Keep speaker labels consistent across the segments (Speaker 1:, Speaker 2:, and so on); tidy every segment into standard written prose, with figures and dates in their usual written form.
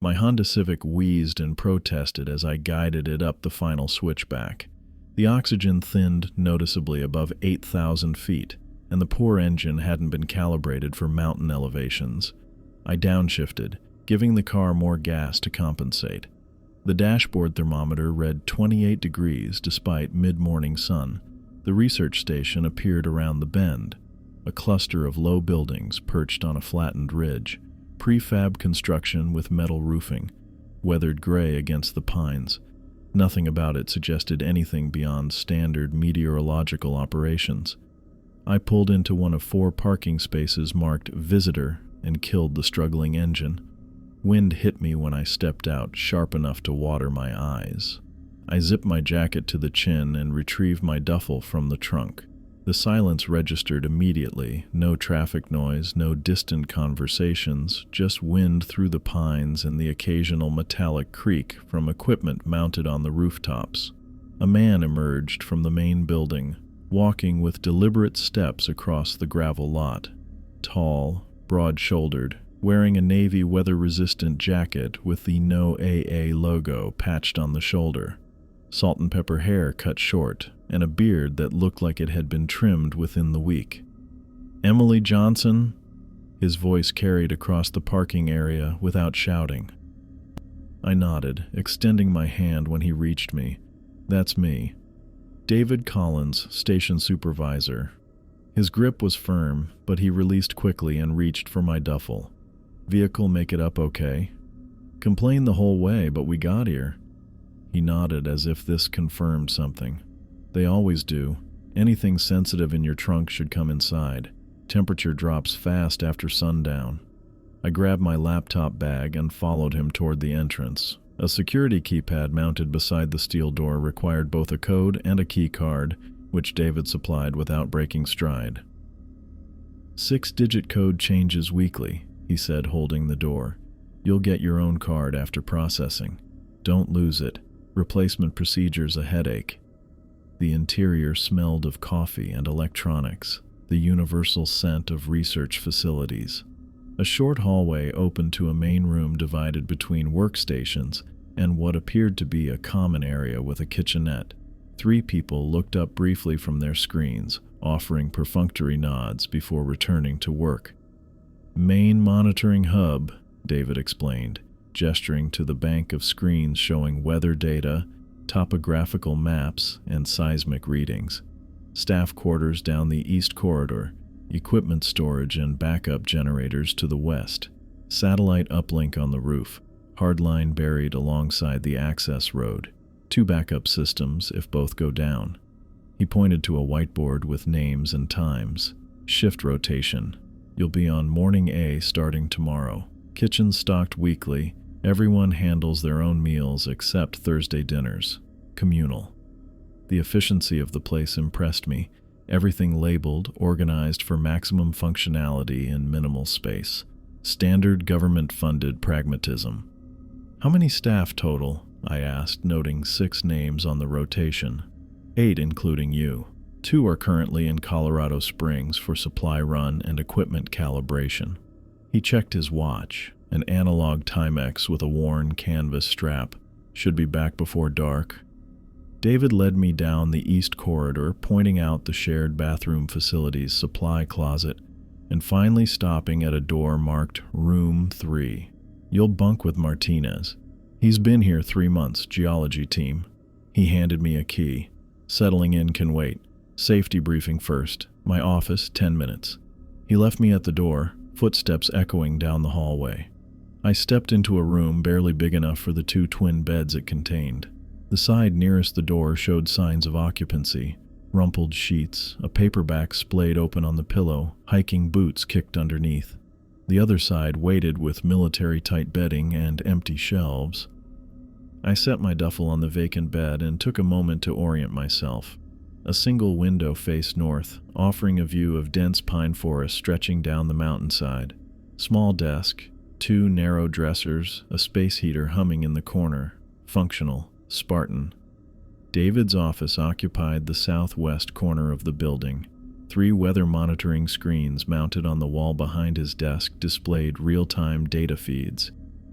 Speaker 1: My Honda Civic wheezed and protested as I guided it up the final switchback. The oxygen thinned noticeably above 8,000 feet, and the poor engine hadn't been calibrated for mountain elevations. I downshifted, giving the car more gas to compensate. The dashboard thermometer read 28 degrees despite mid-morning sun. The research station appeared around the bend, a cluster of low buildings perched on a flattened ridge, prefab construction with metal roofing, weathered gray against the pines. Nothing about it suggested anything beyond standard meteorological operations. I pulled into one of 4 parking spaces marked Visitor and killed the struggling engine. Wind hit me when I stepped out, sharp enough to water my eyes. I zipped my jacket to the chin and retrieved my duffel from the trunk. The silence registered immediately. No traffic noise, no distant conversations, just wind through the pines and the occasional metallic creak from equipment mounted on the rooftops. A man emerged from the main building, walking with deliberate steps across the gravel lot. Tall, broad-shouldered, wearing a navy weather-resistant jacket with the No AA logo patched on the shoulder. Salt and pepper hair cut short, and a beard that looked like it had been trimmed within the week. "Emily Johnson?" His voice carried across the parking area without shouting. I nodded, extending my hand when he reached me. "That's me. David Collins, station supervisor." His grip was firm, but he released quickly and reached for my duffel. "Vehicle make it up okay?" "Complained the whole way, but we got here." He nodded as if this confirmed something. "They always do. Anything sensitive in your trunk should come inside. Temperature drops fast after sundown." I grabbed my laptop bag and followed him toward the entrance. A security keypad mounted beside the steel door required both a code and a key card, which David supplied without breaking stride. 6-digit code changes weekly, he said, holding the door. "You'll get your own card after processing. Don't lose it. Replacement procedure's a headache." The interior smelled of coffee and electronics, the universal scent of research facilities. A short hallway opened to a main room divided between workstations and what appeared to be a common area with a kitchenette. 3 people looked up briefly from their screens, offering perfunctory nods before returning to work. "Main monitoring hub," David explained, gesturing to the bank of screens showing weather data, topographical maps, and seismic readings. Staff quarters down the east corridor, equipment storage and backup generators to the west, satellite uplink on the roof, hardline buried alongside the access road, 2 backup systems if both go down. He pointed to a whiteboard with names and times. "Shift rotation. You'll be on morning A starting tomorrow. Kitchen stocked weekly. Everyone handles their own meals except Thursday dinners. Communal." The efficiency of the place impressed me. Everything labeled, organized for maximum functionality in minimal space. Standard government-funded pragmatism. "How many staff total?" I asked, noting 6 names on the rotation. 8 including you. 2 are currently in Colorado Springs for supply run and equipment calibration. He checked his watch, an analog Timex with a worn canvas strap. "Should be back before dark." David led me down the east corridor, pointing out the shared bathroom facility's supply closet, and finally stopping at a door marked Room 3. "You'll bunk with Martinez. He's been here 3 months, geology team." He handed me a key. "Settling in can wait. Safety briefing first. My office, 10 minutes. He left me at the door, footsteps echoing down the hallway. I stepped into a room barely big enough for the 2 twin beds it contained. The side nearest the door showed signs of occupancy. Rumpled sheets, a paperback splayed open on the pillow, hiking boots kicked underneath. The other side weighted with military-tight bedding and empty shelves. I set my duffel on the vacant bed and took a moment to orient myself. A single window faced north, offering a view of dense pine forest stretching down the mountainside. Small desk, 2 narrow dressers, a space heater humming in the corner. Functional, Spartan. David's office occupied the southwest corner of the building. 3 weather monitoring screens mounted on the wall behind his desk displayed real-time data feeds.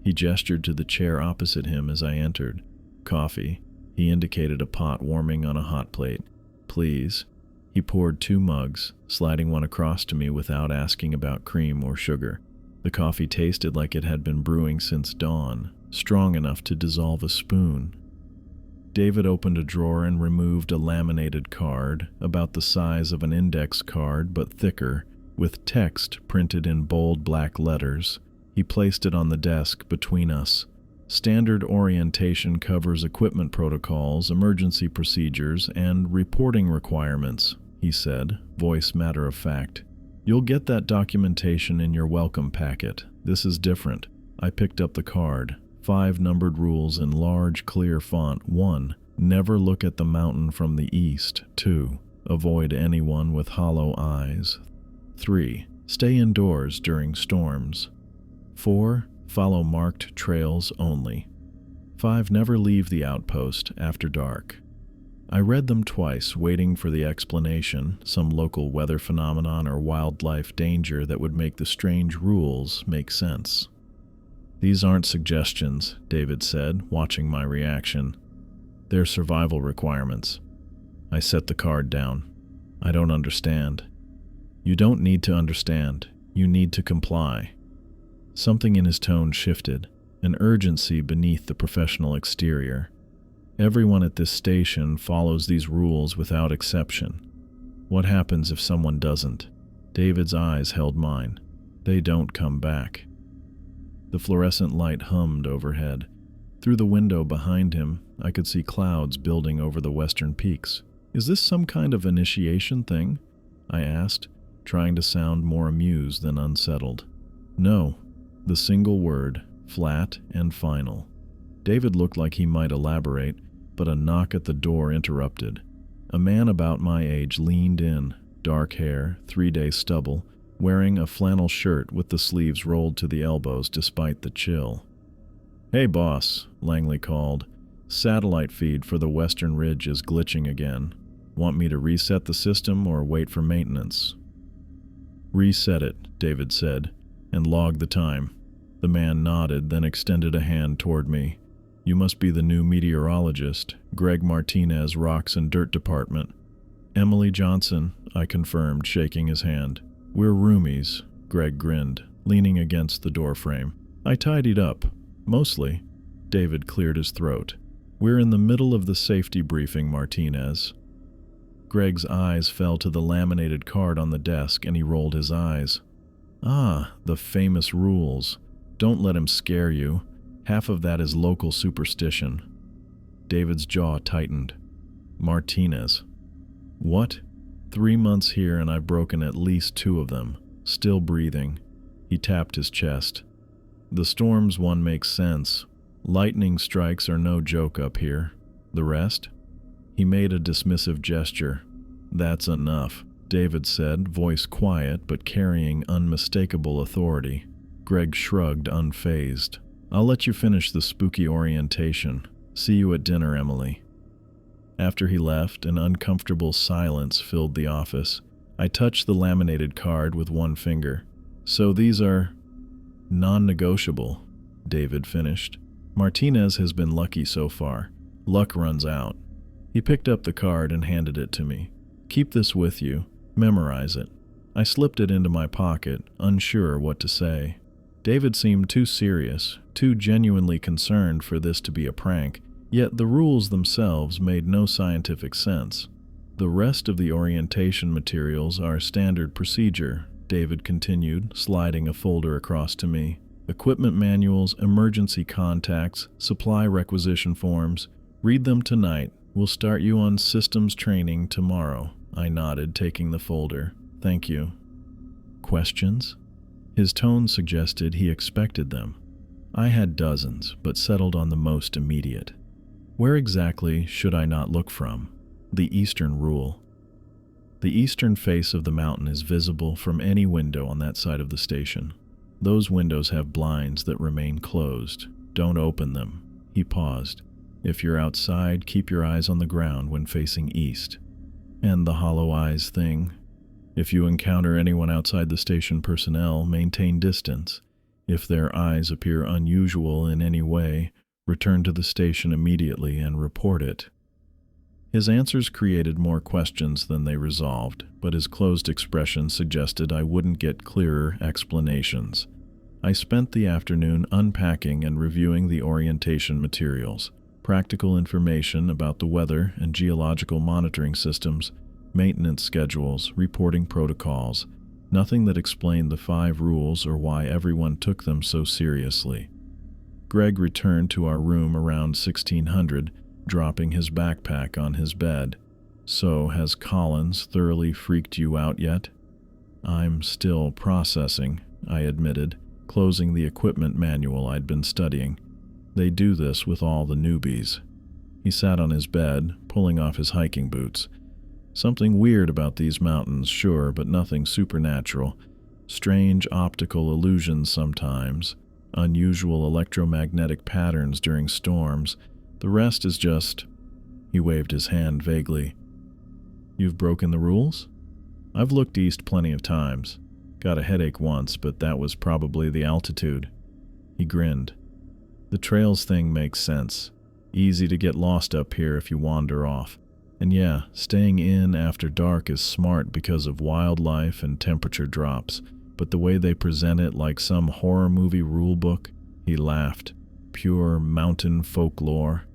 Speaker 1: He gestured to the chair opposite him as I entered. Coffee. He indicated a pot warming on a hot plate. Please. He poured 2 mugs, sliding one across to me without asking about cream or sugar. The coffee tasted like it had been brewing since dawn, strong enough to dissolve a spoon. David opened a drawer and removed a laminated card, about the size of an index card but thicker, with text printed in bold black letters. He placed it on the desk between us. Standard orientation covers equipment protocols, emergency procedures, and reporting requirements, he said, voice matter of fact. You'll get that documentation in your welcome packet. This is different. I picked up the card. 5 numbered rules in large, clear font. 1. Never look at the mountain from the east. 2. Avoid anyone with hollow eyes. 3. Stay indoors during storms. 4. Follow marked trails only. 5. Never leave the outpost after dark. I read them twice, waiting for the explanation, some local weather phenomenon or wildlife danger that would make the strange rules make sense. These aren't suggestions, David said, watching my reaction. They're survival requirements. I set the card down. I don't understand. You don't need to understand. You need to comply. Something in his tone shifted, an urgency beneath the professional exterior. Everyone at this station follows these rules without exception. What happens if someone doesn't? David's eyes held mine. They don't come back. The fluorescent light hummed overhead. Through the window behind him, I could see clouds building over the western peaks. Is this some kind of initiation thing? I asked, trying to sound more amused than unsettled. No. The single word, flat and final. David looked like he might elaborate, but a knock at the door interrupted. A man about my age leaned in, dark hair, 3-day stubble, wearing a flannel shirt with the sleeves rolled to the elbows despite the chill. "Hey, boss," Langley called. "Satellite feed for the western ridge is glitching again. Want me to reset the system or wait for maintenance?" "Reset it," David said, "and log the time." The man nodded, then extended a hand toward me. "You must be the new meteorologist, Greg Martinez, Rocks and Dirt Department." "Emily Johnson," I confirmed, shaking his hand. "We're roomies," Greg grinned, leaning against the doorframe. "I tidied up. Mostly." David cleared his throat. "We're in the middle of the safety briefing, Martinez." Greg's eyes fell to the laminated card on the desk, and he rolled his eyes. "Ah, the famous rules. Don't let him scare you. Half of that is local superstition." David's jaw tightened. "Martinez. What? 3 months here and I've broken at least 2 of them. Still breathing." He tapped his chest. "The storms one makes sense. Lightning strikes are no joke up here. The rest?" He made a dismissive gesture. "That's enough," David said, voice quiet but carrying unmistakable authority. Greg shrugged, unfazed. "I'll let you finish the spooky orientation. See you at dinner, Emily." After he left, an uncomfortable silence filled the office. I touched the laminated card with one finger. "So these are non-negotiable," David finished. "Martinez has been lucky so far. Luck runs out." He picked up the card and handed it to me. "Keep this with you. Memorize it." I slipped it into my pocket, unsure what to say. David seemed too serious, too genuinely concerned for this to be a prank, yet the rules themselves made no scientific sense. "The rest of the orientation materials are standard procedure," David continued, sliding a folder across to me. "Equipment manuals, emergency contacts, supply requisition forms. Read them tonight. We'll start you on systems training tomorrow." I nodded, taking the folder. "Thank you." "Questions?" His tone suggested he expected them. I had dozens, but settled on the most immediate. Where exactly should I not look from? The eastern rule. The eastern face of the mountain is visible from any window on that side of the station. Those windows have blinds that remain closed. Don't open them. He paused. If you're outside, keep your eyes on the ground when facing east. And the hollow eyes thing? If you encounter anyone outside the station personnel, maintain distance. If their eyes appear unusual in any way, return to the station immediately and report it. His answers created more questions than they resolved, but his closed expression suggested I wouldn't get clearer explanations. I spent the afternoon unpacking and reviewing the orientation materials, practical information about the weather and geological monitoring systems, maintenance schedules, reporting protocols, nothing that explained the 5 rules or why everyone took them so seriously. Greg returned to our room around 1600, dropping his backpack on his bed. "So, has Collins thoroughly freaked you out yet?" "I'm still processing," I admitted, closing the equipment manual I'd been studying. "They do this with all the newbies." He sat on his bed, pulling off his hiking boots. "Something weird about these mountains, sure, but nothing supernatural. Strange optical illusions sometimes, unusual electromagnetic patterns during storms. The rest is just—" He waved his hand vaguely. "You've broken the rules?" "I've looked east plenty of times. Got a headache once, but that was probably the altitude." He grinned. "The trails thing makes sense. Easy to get lost up here if you wander off. And yeah, staying in after dark is smart because of wildlife and temperature drops, but the way they present it like some horror movie rulebook," he laughed. "Pure mountain folklore."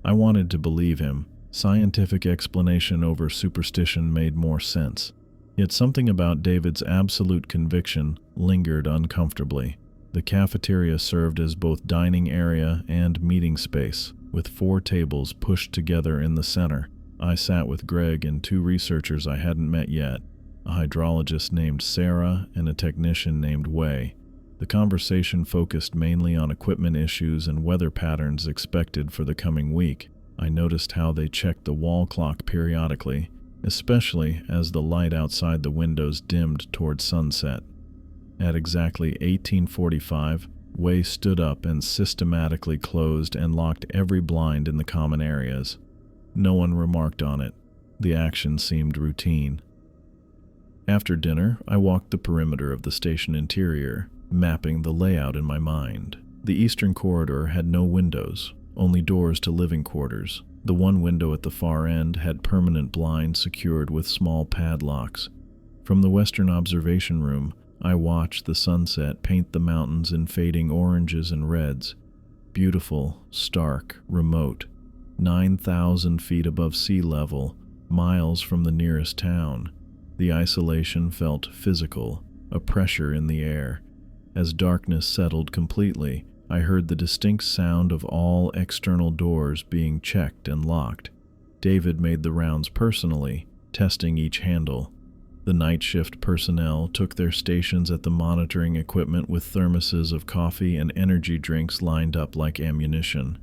Speaker 1: I wanted to believe him. Scientific explanation over superstition made more sense. Yet something about David's absolute conviction lingered uncomfortably. The cafeteria served as both dining area and meeting space, with 4 tables pushed together in the center. I sat with Greg and 2 researchers I hadn't met yet, a hydrologist named Sarah and a technician named Wei. The conversation focused mainly on equipment issues and weather patterns expected for the coming week. I noticed how they checked the wall clock periodically, especially as the light outside the windows dimmed toward sunset. At exactly 1845, Wei stood up and systematically closed and locked every blind in the common areas. No one remarked on it. The action seemed routine. After dinner, I walked the perimeter of the station interior, mapping the layout in my mind. The eastern corridor had no windows, only doors to living quarters. The one window at the far end had permanent blinds secured with small padlocks. From the western observation room, I watched the sunset paint the mountains in fading oranges and reds. Beautiful, stark, remote. 9,000 feet above sea level, miles from the nearest town. The isolation felt physical, a pressure in the air. As darkness settled completely, I heard the distinct sound of all external doors being checked and locked. David made the rounds personally, testing each handle. The night shift personnel took their stations at the monitoring equipment with thermoses of coffee and energy drinks lined up like ammunition.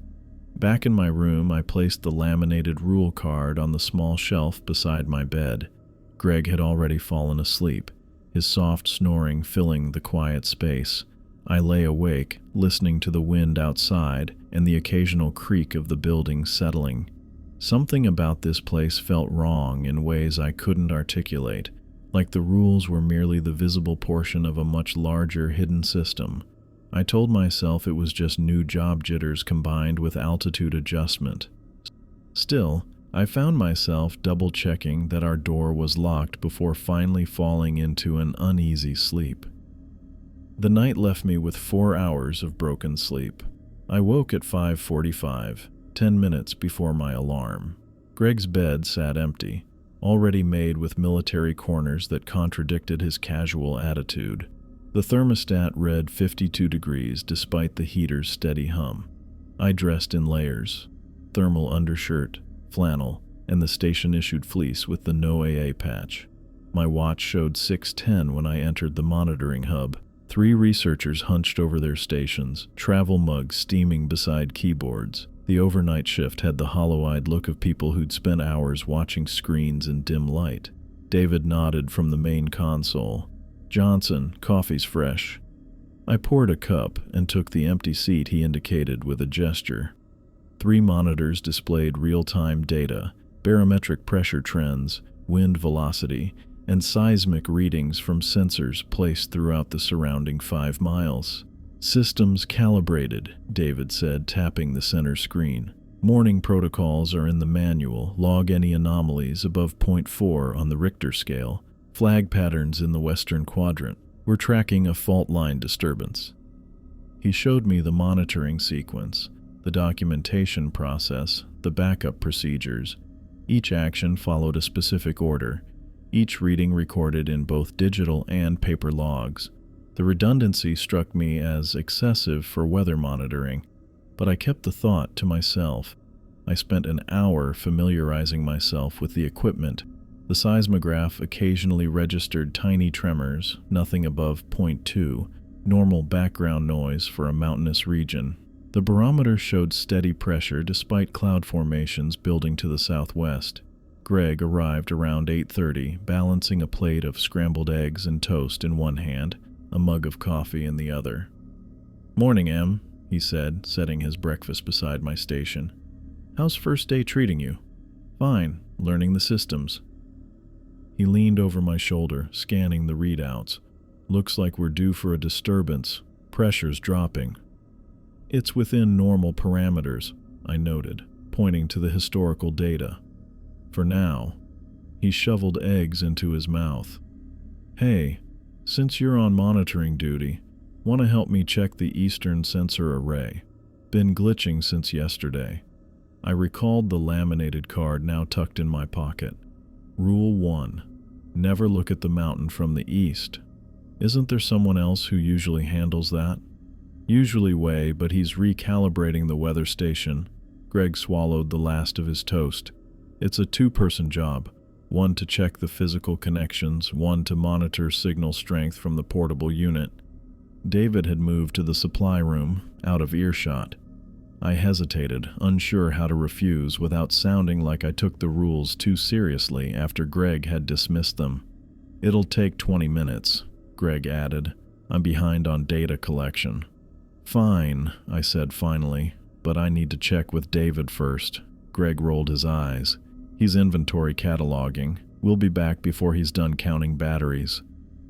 Speaker 1: Back in my room, I placed the laminated rule card on the small shelf beside my bed. Greg had already fallen asleep, his soft snoring filling the quiet space. I lay awake, listening to the wind outside and the occasional creak of the building settling. Something about this place felt wrong in ways I couldn't articulate, like the rules were merely the visible portion of a much larger hidden system. I told myself it was just new job jitters combined with altitude adjustment. Still, I found myself double-checking that our door was locked before finally falling into an uneasy sleep. The night left me with 4 hours of broken sleep. I woke at 5:45, 10 minutes before my alarm. Greg's bed sat empty, already made with military corners that contradicted his casual attitude. The thermostat read 52 degrees despite the heater's steady hum. I dressed in layers, thermal undershirt, flannel, and the station-issued fleece with the no AA patch. My watch showed 6:10 when I entered the monitoring hub. 3 researchers hunched over their stations, travel mugs steaming beside keyboards. The overnight shift had the hollow-eyed look of people who'd spent hours watching screens in dim light. David nodded from the main console. "Johnson, coffee's fresh." I poured a cup and took the empty seat he indicated with a gesture. 3 monitors displayed real-time data, barometric pressure trends, wind velocity, and seismic readings from sensors placed throughout the surrounding 5 miles. Systems calibrated, David said, tapping the center screen. Morning protocols are in the manual. Log any anomalies above point 0.4 on the Richter scale. Flag patterns in the western quadrant. We're tracking a fault line disturbance. He showed me the monitoring sequence, the documentation process, the backup procedures. Each action followed a specific order, each reading recorded in both digital and paper logs. The redundancy struck me as excessive for weather monitoring, but I kept the thought to myself. I spent an hour familiarizing myself with the equipment. The seismograph occasionally registered tiny tremors, nothing above 0.2, normal background noise for a mountainous region. The barometer showed steady pressure despite cloud formations building to the southwest. Greg arrived around 8:30, balancing a plate of scrambled eggs and toast in one hand, a mug of coffee in the other. "Morning, Em," he said, setting his breakfast beside my station. "How's first day treating you?" "Fine, learning the systems." He leaned over my shoulder, scanning the readouts. "Looks like we're due for a disturbance. Pressure's dropping." "It's within normal parameters," I noted, pointing to the historical data. "For now." He shoveled eggs into his mouth. "Hey, since you're on monitoring duty, want to help me check the eastern sensor array? Been glitching since yesterday." I recalled the laminated card now tucked in my pocket. Rule 1. Never look at the mountain from the east. Isn't there someone else who usually handles that? Usually Wei, but he's recalibrating the weather station. Greg swallowed the last of his toast. It's a two-person job. One to check the physical connections, one to monitor signal strength from the portable unit. David had moved to the supply room, out of earshot. I hesitated, unsure how to refuse without sounding like I took the rules too seriously after Greg had dismissed them. "It'll take 20 minutes, Greg added. "I'm behind on data collection." "Fine," I said finally, "but I need to check with David first." Greg rolled his eyes. "He's inventory cataloging. We'll be back before he's done counting batteries."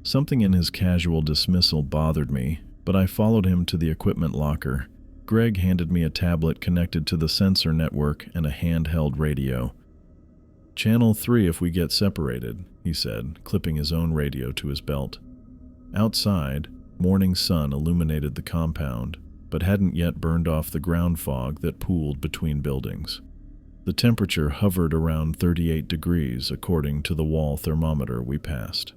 Speaker 1: Something in his casual dismissal bothered me, but I followed him to the equipment locker. Greg handed me a tablet connected to the sensor network and a handheld radio. "Channel 3 if we get separated," he said, clipping his own radio to his belt. Outside, morning sun illuminated the compound, but hadn't yet burned off the ground fog that pooled between buildings. The temperature hovered around 38 degrees according to the wall thermometer we passed.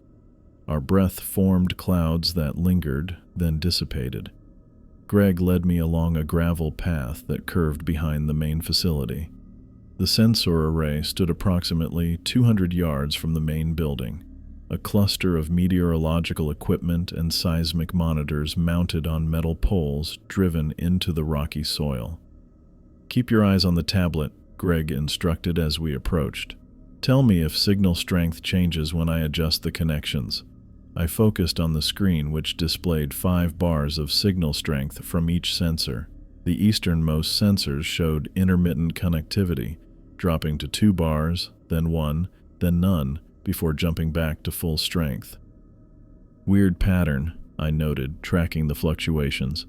Speaker 1: Our breath formed clouds that lingered, then dissipated. Greg led me along a gravel path that curved behind the main facility. The sensor array stood approximately 200 yards from the main building, a cluster of meteorological equipment and seismic monitors mounted on metal poles driven into the rocky soil. "Keep your eyes on the tablet," Greg instructed as we approached. "Tell me if signal strength changes when I adjust the connections." I focused on the screen, which displayed 5 bars of signal strength from each sensor. The easternmost sensors showed intermittent connectivity, dropping to 2 bars, then 1, then none, before jumping back to full strength. "Weird pattern," I noted, tracking the fluctuations.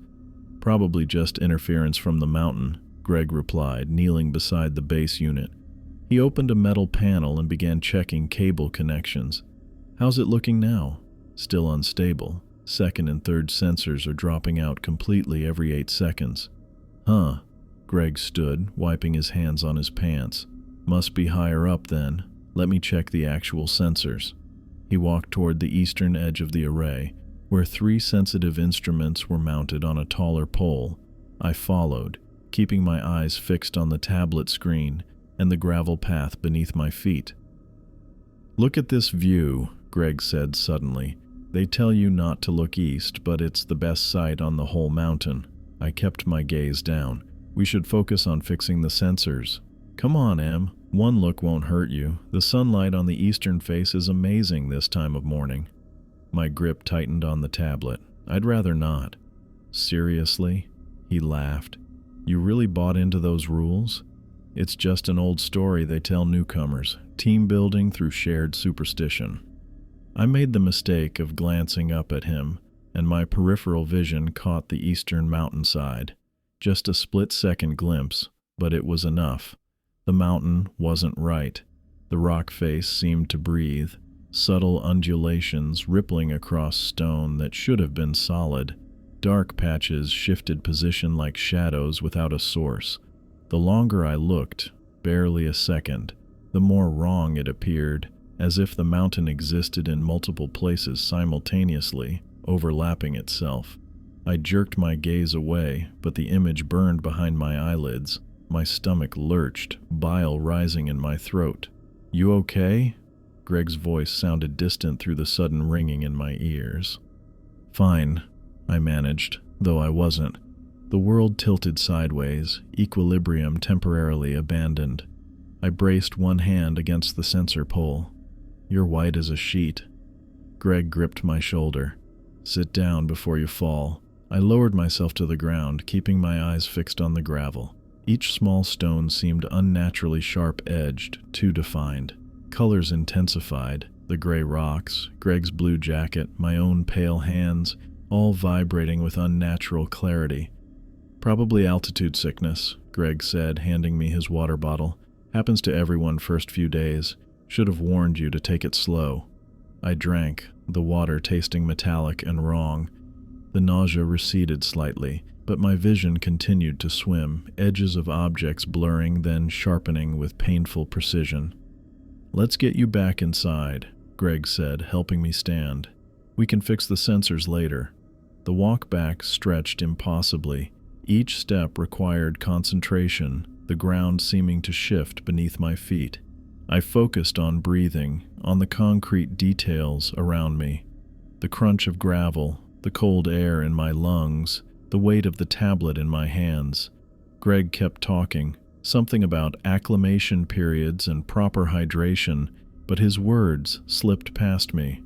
Speaker 1: "Probably just interference from the mountain," Greg replied, kneeling beside the base unit. He opened a metal panel and began checking cable connections. "How's it looking now?" "Still unstable. Second and third sensors are dropping out completely every 8 seconds. "Huh." Greg stood, wiping his hands on his pants. "Must be higher up then. Let me check the actual sensors." He walked toward the eastern edge of the array, where 3 sensitive instruments were mounted on a taller pole. I followed, keeping my eyes fixed on the tablet screen and the gravel path beneath my feet. "Look at this view," Greg said suddenly. "They tell you not to look east, but it's the best sight on the whole mountain." I kept my gaze down. "We should focus on fixing the sensors." "Come on, Em. One look won't hurt you. The sunlight on the eastern face is amazing this time of morning." My grip tightened on the tablet. "I'd rather not." "Seriously?" He laughed. "You really bought into those rules?" "It's just an old story they tell newcomers. Team building through shared superstition." I made the mistake of glancing up at him, and my peripheral vision caught the eastern mountainside. Just a split-second glimpse, but it was enough. The mountain wasn't right. The rock face seemed to breathe, subtle undulations rippling across stone that should have been solid. Dark patches shifted position like shadows without a source. The longer I looked, barely a second, the more wrong it appeared, as if the mountain existed in multiple places simultaneously, overlapping itself. I jerked my gaze away, but the image burned behind my eyelids. My stomach lurched, bile rising in my throat. "You okay?" Greg's voice sounded distant through the sudden ringing in my ears. "Fine," I managed, though I wasn't. The world tilted sideways, equilibrium temporarily abandoned. I braced one hand against the sensor pole. "You're white as a sheet." Greg gripped my shoulder. "Sit down before you fall." I lowered myself to the ground, keeping my eyes fixed on the gravel. Each small stone seemed unnaturally sharp-edged, too defined. Colors intensified, the gray rocks, Greg's blue jacket, my own pale hands, all vibrating with unnatural clarity. "Probably altitude sickness," Greg said, handing me his water bottle. "Happens to everyone first few days. Should have warned you to take it slow." I drank, the water tasting metallic and wrong. The nausea receded slightly, but my vision continued to swim, edges of objects blurring, then sharpening with painful precision. "Let's get you back inside," Greg said, helping me stand. "We can fix the sensors later." The walk back stretched impossibly. Each step required concentration, the ground seeming to shift beneath my feet. I focused on breathing, on the concrete details around me. The crunch of gravel, the cold air in my lungs, the weight of the tablet in my hands. Greg kept talking, something about acclimation periods and proper hydration, but his words slipped past me.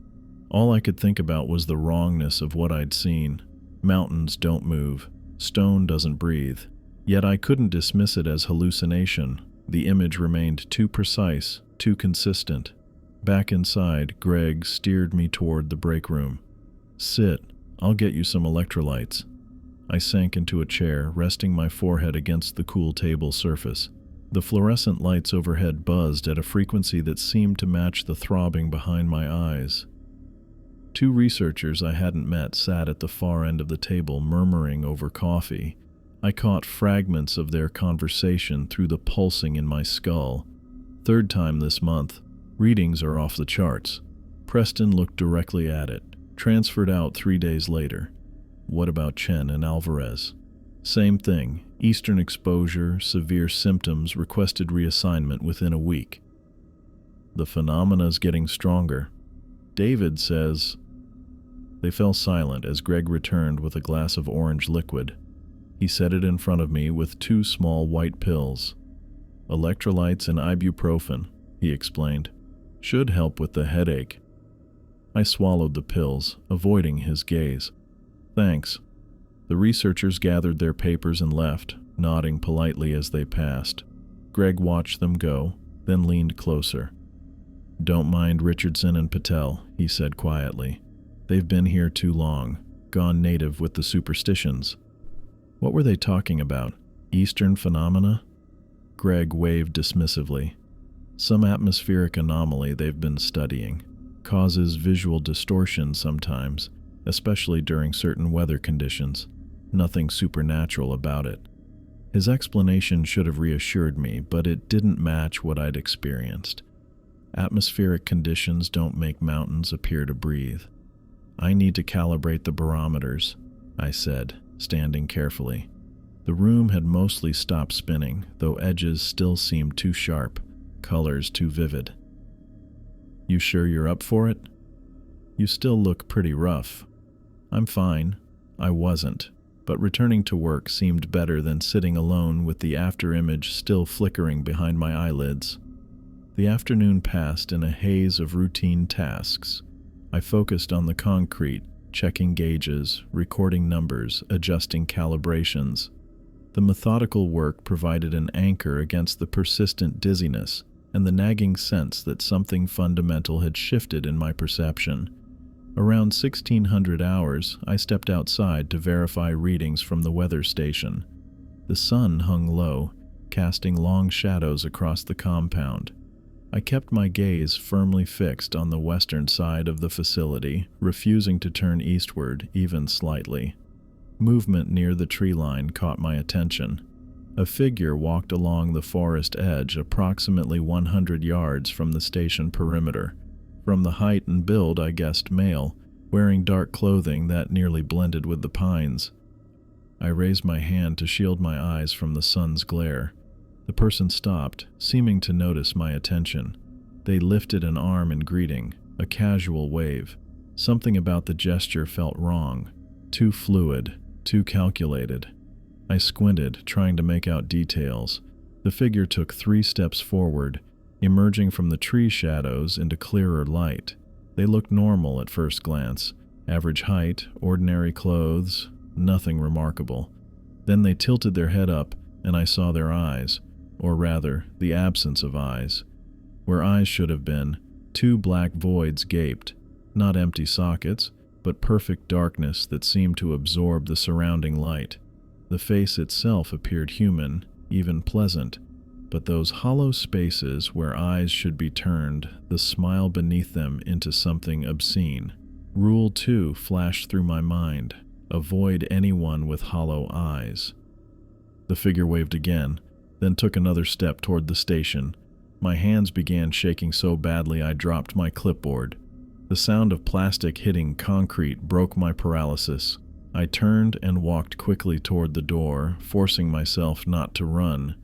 Speaker 1: All I could think about was the wrongness of what I'd seen. Mountains don't move. Stone doesn't breathe. Yet I couldn't dismiss it as hallucination. The image remained too precise, too consistent. Back inside, Greg steered me toward the break room. "Sit. I'll get you some electrolytes." I sank into a chair, resting my forehead against the cool table surface. The fluorescent lights overhead buzzed at a frequency that seemed to match the throbbing behind my eyes. Two researchers I hadn't met sat at the far end of the table, murmuring over coffee. I caught fragments of their conversation through the pulsing in my skull. Third time this month. Readings are off the charts. Preston looked directly at it. Transferred out 3 days later. What about Chen and Alvarez? Same thing. Eastern exposure, severe symptoms, requested reassignment within a week. The phenomana's getting stronger. David says... They fell silent as Greg returned with a glass of orange liquid. He set it in front of me with 2 small white pills. "Electrolytes and ibuprofen," he explained. "Should help with the headache." I swallowed the pills, avoiding his gaze. "Thanks." The researchers gathered their papers and left, nodding politely as they passed. Greg watched them go, then leaned closer. "Don't mind Richardson and Patel," he said quietly. "They've been here too long, gone native with the superstitions." What were they talking about? Eastern phenomena? Greg waved dismissively. "Some atmospheric anomaly they've been studying. Causes visual distortion sometimes, especially during certain weather conditions. Nothing supernatural about it." His explanation should have reassured me, but it didn't match what I'd experienced. Atmospheric conditions don't make mountains appear to breathe. "I need to calibrate the barometers," I said, standing carefully. The room had mostly stopped spinning, though edges still seemed too sharp, colors too vivid. "You sure you're up for it? You still look pretty rough." "I'm fine." I wasn't, but returning to work seemed better than sitting alone with the afterimage still flickering behind my eyelids. The afternoon passed in a haze of routine tasks. I focused on the concrete, checking gauges, recording numbers, adjusting calibrations. The methodical work provided an anchor against the persistent dizziness and the nagging sense that something fundamental had shifted in my perception. Around 1600 hours, I stepped outside to verify readings from the weather station. The sun hung low, casting long shadows across the compound. I kept my gaze firmly fixed on the western side of the facility, refusing to turn eastward even slightly. Movement near the tree line caught my attention. A figure walked along the forest edge approximately 100 yards from the station perimeter. From the height and build, I guessed male, wearing dark clothing that nearly blended with the pines. I raised my hand to shield my eyes from the sun's glare. The person stopped, seeming to notice my attention. They lifted an arm in greeting, a casual wave. Something about the gesture felt wrong, too fluid, too calculated. I squinted, trying to make out details. The figure took 3 steps forward, emerging from the tree shadows into clearer light. They looked normal at first glance. Average height, ordinary clothes, nothing remarkable. Then they tilted their head up, and I saw their eyes, or rather, the absence of eyes. Where eyes should have been, 2 black voids gaped, not empty sockets, but perfect darkness that seemed to absorb the surrounding light. The face itself appeared human, even pleasant, but those hollow spaces where eyes should be turned the smile beneath them into something obscene. Rule 2 flashed through my mind: avoid anyone with hollow eyes. The figure waved again, then took another step toward the station. My hands began shaking so badly I dropped my clipboard. The sound of plastic hitting concrete broke my paralysis. I turned and walked quickly toward the door, forcing myself not to run.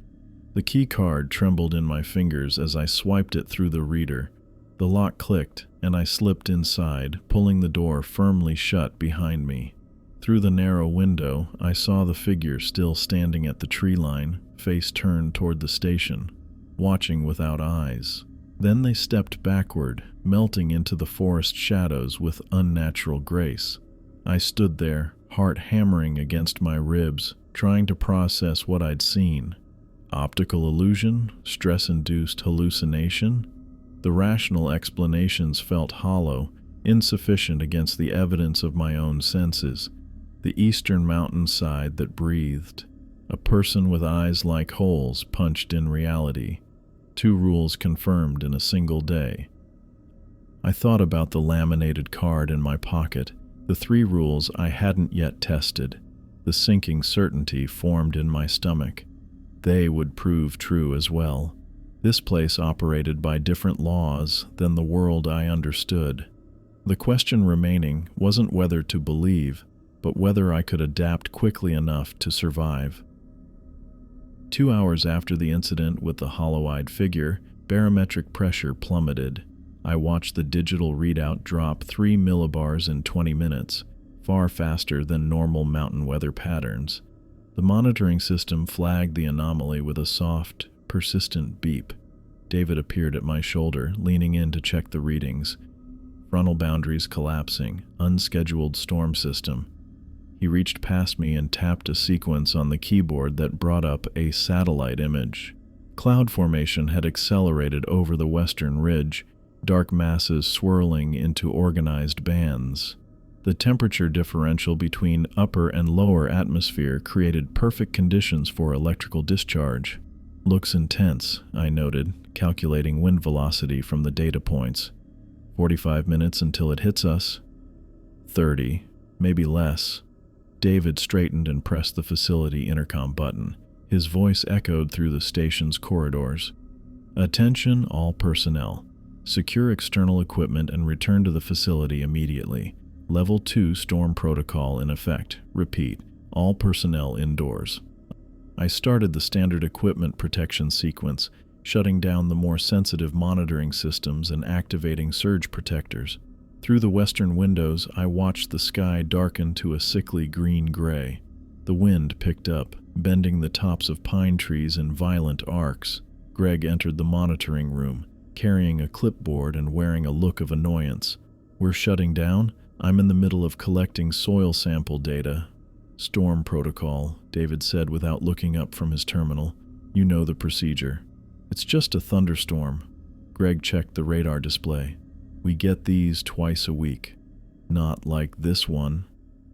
Speaker 1: The key card trembled in my fingers as I swiped it through the reader. The lock clicked, and I slipped inside, pulling the door firmly shut behind me. Through the narrow window, I saw the figure still standing at the tree line, face turned toward the station, watching without eyes. Then they stepped backward, melting into the forest shadows with unnatural grace. I stood there, heart hammering against my ribs, trying to process what I'd seen. Optical illusion? Stress-induced hallucination? The rational explanations felt hollow, insufficient against the evidence of my own senses. The eastern mountainside that breathed. A person with eyes like holes punched in reality. 2 rules confirmed in a single day. I thought about the laminated card in my pocket, the 3 rules I hadn't yet tested. The sinking certainty formed in my stomach. They would prove true as well. This place operated by different laws than the world I understood. The question remaining wasn't whether to believe, but whether I could adapt quickly enough to survive. 2 hours after the incident with the hollow-eyed figure, barometric pressure plummeted. I watched the digital readout drop 3 millibars in 20 minutes, far faster than normal mountain weather patterns. The monitoring system flagged the anomaly with a soft, persistent beep. David appeared at my shoulder, leaning in to check the readings. Frontal boundaries collapsing, unscheduled storm system. He reached past me and tapped a sequence on the keyboard that brought up a satellite image. Cloud formation had accelerated over the western ridge, dark masses swirling into organized bands. The temperature differential between upper and lower atmosphere created perfect conditions for electrical discharge. Looks intense, I noted, calculating wind velocity from the data points. 45 minutes until it hits us. 30, maybe less. David straightened and pressed the facility intercom button. His voice echoed through the station's corridors. Attention all personnel. Secure external equipment and return to the facility immediately. Level 2 storm protocol in effect. Repeat, all personnel indoors. I started the standard equipment protection sequence, shutting down the more sensitive monitoring systems and activating surge protectors. Through the western windows, I watched the sky darken to a sickly green-gray. The wind picked up, bending the tops of pine trees in violent arcs. Greg entered the monitoring room, carrying a clipboard and wearing a look of annoyance. We're shutting down? I'm in the middle of collecting soil sample data. Storm protocol, David said without looking up from his terminal. You know the procedure. It's just a thunderstorm. Greg checked the radar display. We get these twice a week. Not like this one.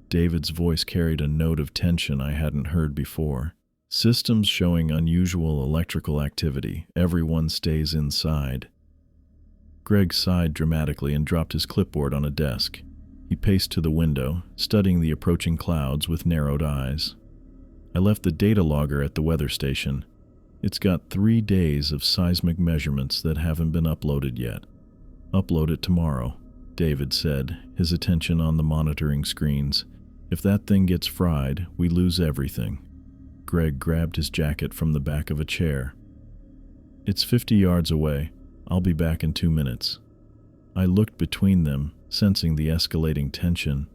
Speaker 1: David's voice carried a note of tension I hadn't heard before. Systems showing unusual electrical activity. Everyone stays inside. Greg sighed dramatically and dropped his clipboard on a desk. He paced to the window, studying the approaching clouds with narrowed eyes. I left the data logger at the weather station. It's got 3 days of seismic measurements that haven't been uploaded yet. Upload it tomorrow, David said, his attention on the monitoring screens. If that thing gets fried, we lose everything. Greg grabbed his jacket from the back of a chair. It's 50 yards away. I'll be back in 2 minutes. I looked between them, sensing the escalating tension.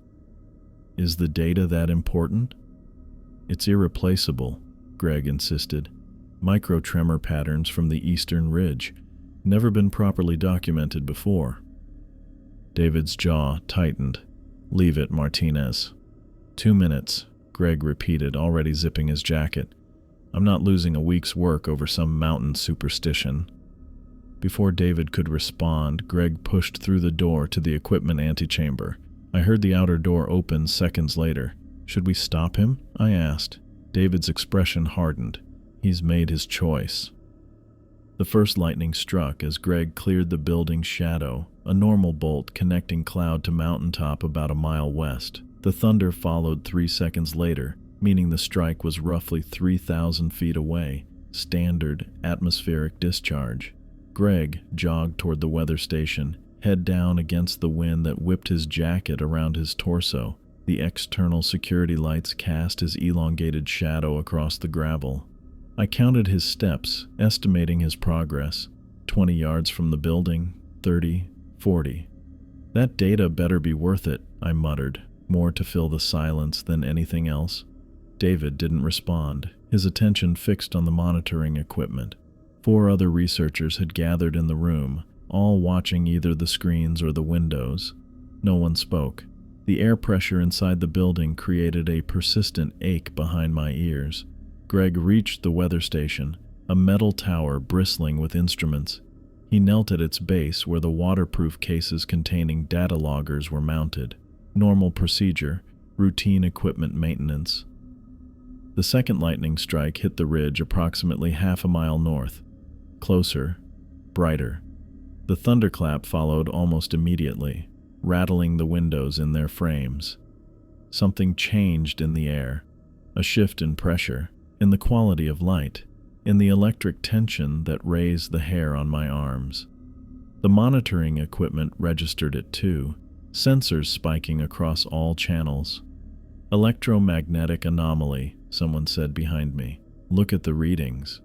Speaker 1: Is the data that important? It's irreplaceable, Greg insisted. Micro-tremor patterns from the eastern ridge. Never been properly documented before. David's jaw tightened. Leave it, Martinez. 2 minutes, Greg repeated, already zipping his jacket. I'm not losing a week's work over some mountain superstition. Before David could respond, Greg pushed through the door to the equipment antechamber. I heard the outer door open seconds later. Should we stop him? I asked. David's expression hardened. He's made his choice. The first lightning struck as Greg cleared the building's shadow, a normal bolt connecting cloud to mountaintop about a mile west. The thunder followed 3 seconds later, meaning the strike was roughly 3,000 feet away, standard atmospheric discharge. Greg jogged toward the weather station, head down against the wind that whipped his jacket around his torso. The external security lights cast his elongated shadow across the gravel. I counted his steps, estimating his progress. 20 yards from the building, 30, 40. That data better be worth it, I muttered, more to fill the silence than anything else. David didn't respond, his attention fixed on the monitoring equipment. 4 other researchers had gathered in the room, all watching either the screens or the windows. No one spoke. The air pressure inside the building created a persistent ache behind my ears. Greg reached the weather station, a metal tower bristling with instruments. He knelt at its base where the waterproof cases containing data loggers were mounted. Normal procedure, routine equipment maintenance. The second lightning strike hit the ridge approximately half a mile north. Closer, brighter. The thunderclap followed almost immediately, rattling the windows in their frames. Something changed in the air, a shift in pressure, in the quality of light, in the electric tension that raised the hair on my arms. The monitoring equipment registered it too, sensors spiking across all channels. Electromagnetic anomaly, someone said behind me. Look at the readings.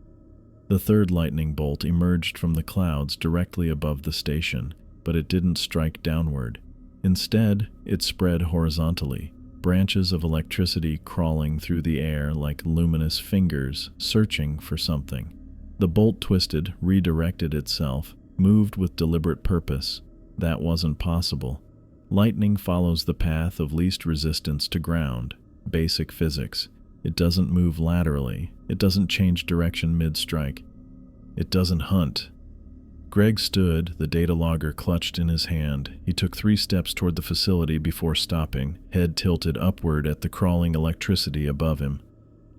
Speaker 1: The third lightning bolt emerged from the clouds directly above the station, but it didn't strike downward. Instead, it spread horizontally, branches of electricity crawling through the air like luminous fingers searching for something. The bolt twisted, redirected itself, moved with deliberate purpose. That wasn't possible. Lightning follows the path of least resistance to ground. Basic physics. It doesn't move laterally. It doesn't change direction mid-strike. It doesn't hunt. Greg stood, the data logger clutched in his hand. He took 3 steps toward the facility before stopping, head tilted upward at the crawling electricity above him.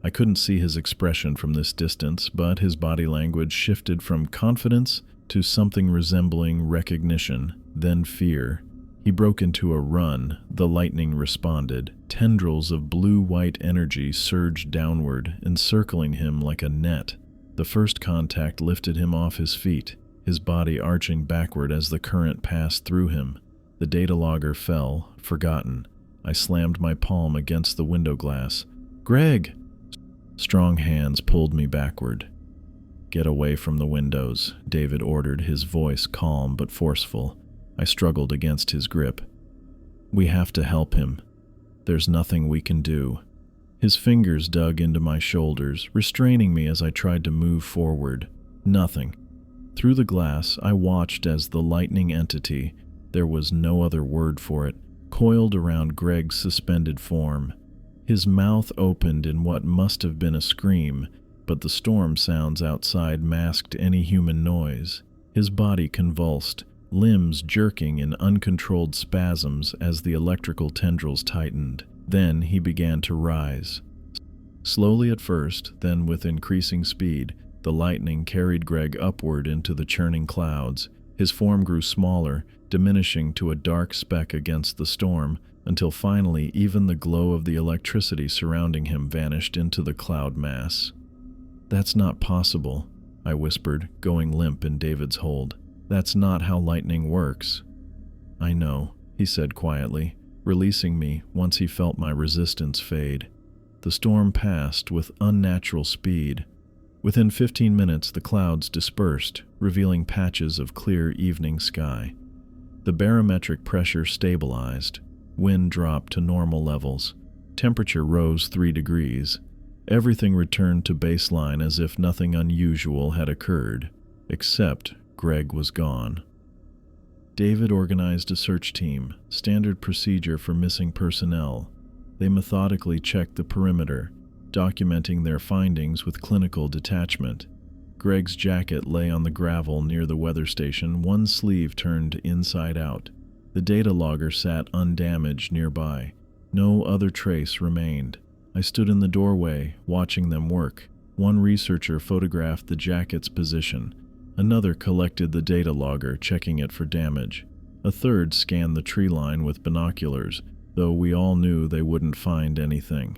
Speaker 1: I couldn't see his expression from this distance, but his body language shifted from confidence to something resembling recognition, then fear. He broke into a run. The lightning responded. Tendrils of blue-white energy surged downward, encircling him like a net. The first contact lifted him off his feet, his body arching backward as the current passed through him. The data logger fell, forgotten. I slammed my palm against the window glass. "Greg!" Strong hands pulled me backward. "Get away from the windows," David ordered, his voice calm but forceful. I struggled against his grip. "We have to help him. There's nothing we can do." His fingers dug into my shoulders, restraining me as I tried to move forward. Nothing. Through the glass, I watched as the lightning entity, there was no other word for it, coiled around Greg's suspended form. His mouth opened in what must have been a scream, but the storm sounds outside masked any human noise. His body convulsed, limbs jerking in uncontrolled spasms as the electrical tendrils tightened. Then he began to rise. Slowly at first, then with increasing speed, the lightning carried Greg upward into the churning clouds. His form grew smaller, diminishing to a dark speck against the storm, until finally even the glow of the electricity surrounding him vanished into the cloud mass. "That's not possible," I whispered, going limp in David's hold. "That's not how lightning works." "I know," he said quietly, releasing me once he felt my resistance fade. The storm passed with unnatural speed. Within 15 minutes, the clouds dispersed, revealing patches of clear evening sky. The barometric pressure stabilized. Wind dropped to normal levels. Temperature rose 3 degrees. Everything returned to baseline as if nothing unusual had occurred, except Greg was gone. David organized a search team, standard procedure for missing personnel. They methodically checked the perimeter, documenting their findings with clinical detachment. Greg's jacket lay on the gravel near the weather station, one sleeve turned inside out. The data logger sat undamaged nearby. No other trace remained. I stood in the doorway, watching them work. One researcher photographed the jacket's position. Another collected the data logger, checking it for damage. A third scanned the tree line with binoculars, though we all knew they wouldn't find anything.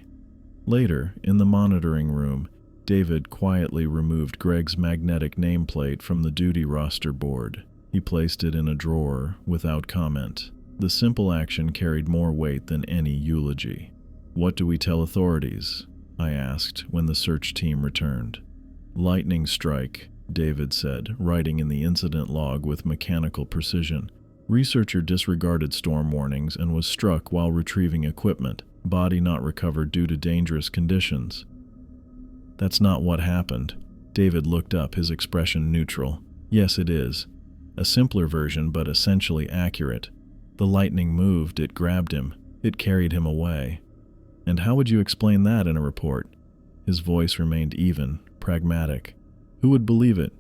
Speaker 1: Later, in the monitoring room, David quietly removed Greg's magnetic nameplate from the duty roster board. He placed it in a drawer without comment. The simple action carried more weight than any eulogy. "What do we tell authorities?" I asked when the search team returned. "Lightning strike," David said, writing in the incident log with mechanical precision. "Researcher disregarded storm warnings and was struck while retrieving equipment. Body not recovered due to dangerous conditions." "That's not what happened." David looked up, his expression neutral. "Yes, it is. A simpler version, but essentially accurate. The lightning moved, it grabbed him, it carried him away." "And how would you explain that in a report?" His voice remained even, pragmatic. "Who would believe it?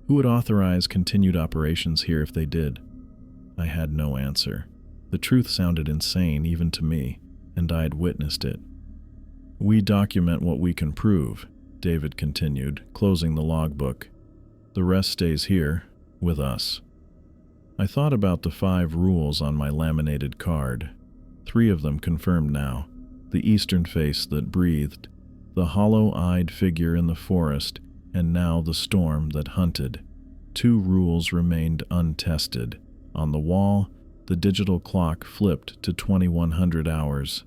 Speaker 1: Who would authorize continued operations here if they did?" I had no answer. The truth sounded insane even to me, and I'd witnessed it. "We document what we can prove," David continued, closing the logbook. "The rest stays here, with us." I thought about the 5 rules on my laminated card. 3 of them confirmed now. The eastern face that breathed, the hollow-eyed figure in the forest, and now the storm that hunted. 2 rules remained untested. On the wall, the digital clock flipped to 2100 hours.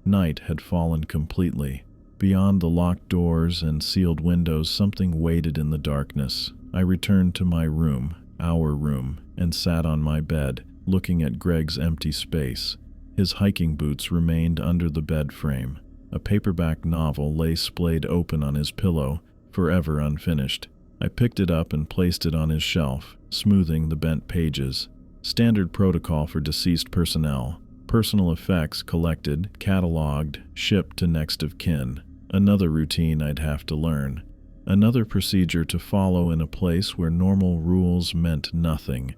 Speaker 1: Night had fallen completely. Beyond the locked doors and sealed windows, something waited in the darkness. I returned to my room, our room, and sat on my bed, looking at Greg's empty space. His hiking boots remained under the bed frame. A paperback novel lay splayed open on his pillow, forever unfinished. I picked it up and placed it on his shelf, smoothing the bent pages. Standard protocol for deceased personnel. Personal effects collected, cataloged, shipped to next of kin. Another routine I'd have to learn. Another procedure to follow in a place where normal rules meant nothing.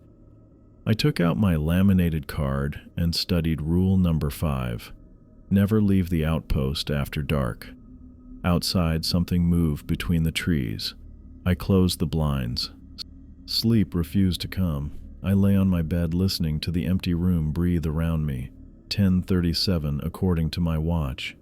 Speaker 1: I took out my laminated card and studied rule number 5. Never leave the outpost after dark. Outside, something moved between the trees. I closed the blinds. Sleep refused to come. I lay on my bed listening to the empty room breathe around me. 10:37 according to my watch.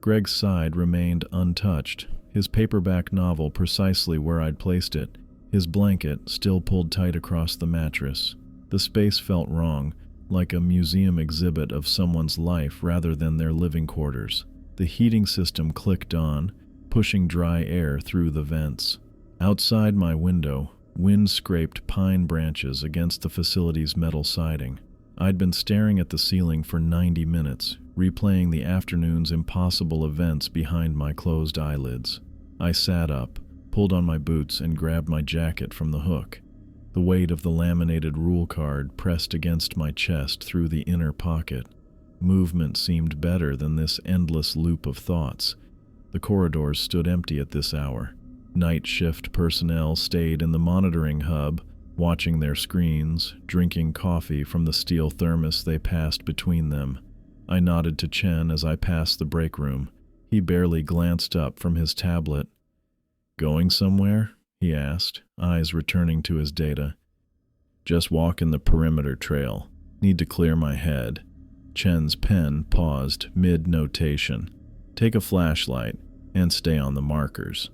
Speaker 1: Greg's side remained untouched, his paperback novel precisely where I'd placed it, his blanket still pulled tight across the mattress. The space felt wrong, like a museum exhibit of someone's life rather than their living quarters. The heating system clicked on, pushing dry air through the vents. Outside my window, wind scraped pine branches against the facility's metal siding. I'd been staring at the ceiling for 90 minutes, replaying the afternoon's impossible events behind my closed eyelids. I sat up, pulled on my boots, and grabbed my jacket from the hook. The weight of the laminated rule card pressed against my chest through the inner pocket. Movement seemed better than this endless loop of thoughts. The corridors stood empty at this hour. Night shift personnel stayed in the monitoring hub, watching their screens, drinking coffee from the steel thermos they passed between them. I nodded to Chen as I passed the break room. He barely glanced up from his tablet. "Going somewhere?" he asked, eyes returning to his data. "Just walking the perimeter trail. Need to clear my head." Chen's pen paused mid-notation. "Take a flashlight and stay on the markers."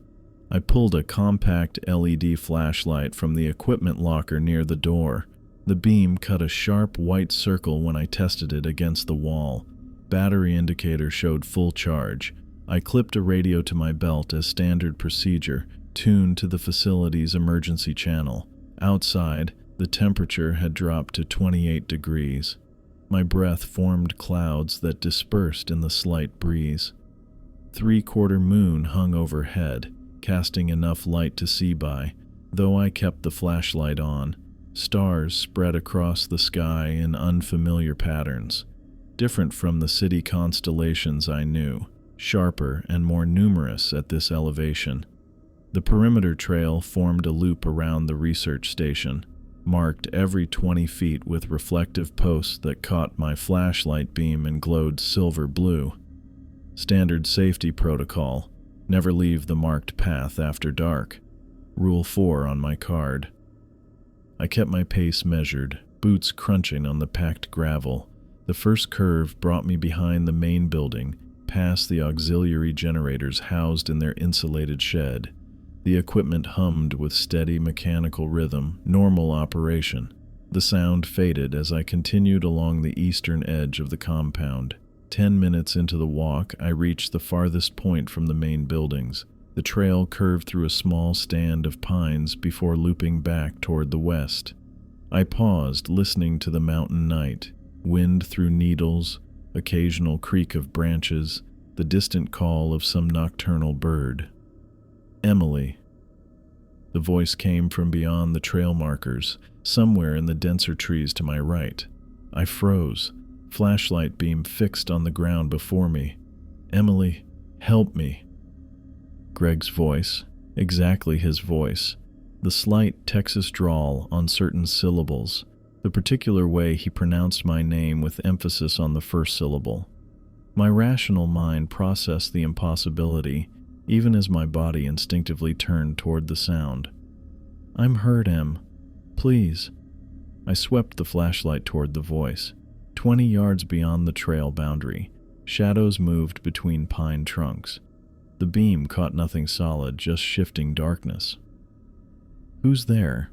Speaker 1: I pulled a compact LED flashlight from the equipment locker near the door. The beam cut a sharp white circle when I tested it against the wall. Battery indicator showed full charge. I clipped a radio to my belt as standard procedure, tuned to the facility's emergency channel. Outside, the temperature had dropped to 28 degrees. My breath formed clouds that dispersed in the slight breeze. Three-quarter moon hung overhead, casting enough light to see by, though I kept the flashlight on. Stars spread across the sky in unfamiliar patterns, different from the city constellations I knew, sharper and more numerous at this elevation. The perimeter trail formed a loop around the research station, marked every 20 feet with reflective posts that caught my flashlight beam and glowed silver blue. Standard safety protocol: never leave the marked path after dark. Rule 4 on my card. I kept my pace measured, boots crunching on the packed gravel. The first curve brought me behind the main building, past the auxiliary generators housed in their insulated shed. The equipment hummed with steady mechanical rhythm, normal operation. The sound faded as I continued along the eastern edge of the compound. 10 minutes into the walk, I reached the farthest point from the main buildings. The trail curved through a small stand of pines before looping back toward the west. I paused, listening to the mountain night. Wind through needles, occasional creak of branches, the distant call of some nocturnal bird. "Emily." The voice came from beyond the trail markers, somewhere in the denser trees to my right. I froze, flashlight beam fixed on the ground before me. "Emily, help me." Greg's voice, exactly his voice, the slight Texas drawl on certain syllables, the particular way he pronounced my name with emphasis on the first syllable. My rational mind processed the impossibility, even as my body instinctively turned toward the sound. "I'm hurt, Em. Please." I swept the flashlight toward the voice. 20 yards beyond the trail boundary, shadows moved between pine trunks. The beam caught nothing solid, just shifting darkness. "Who's there?"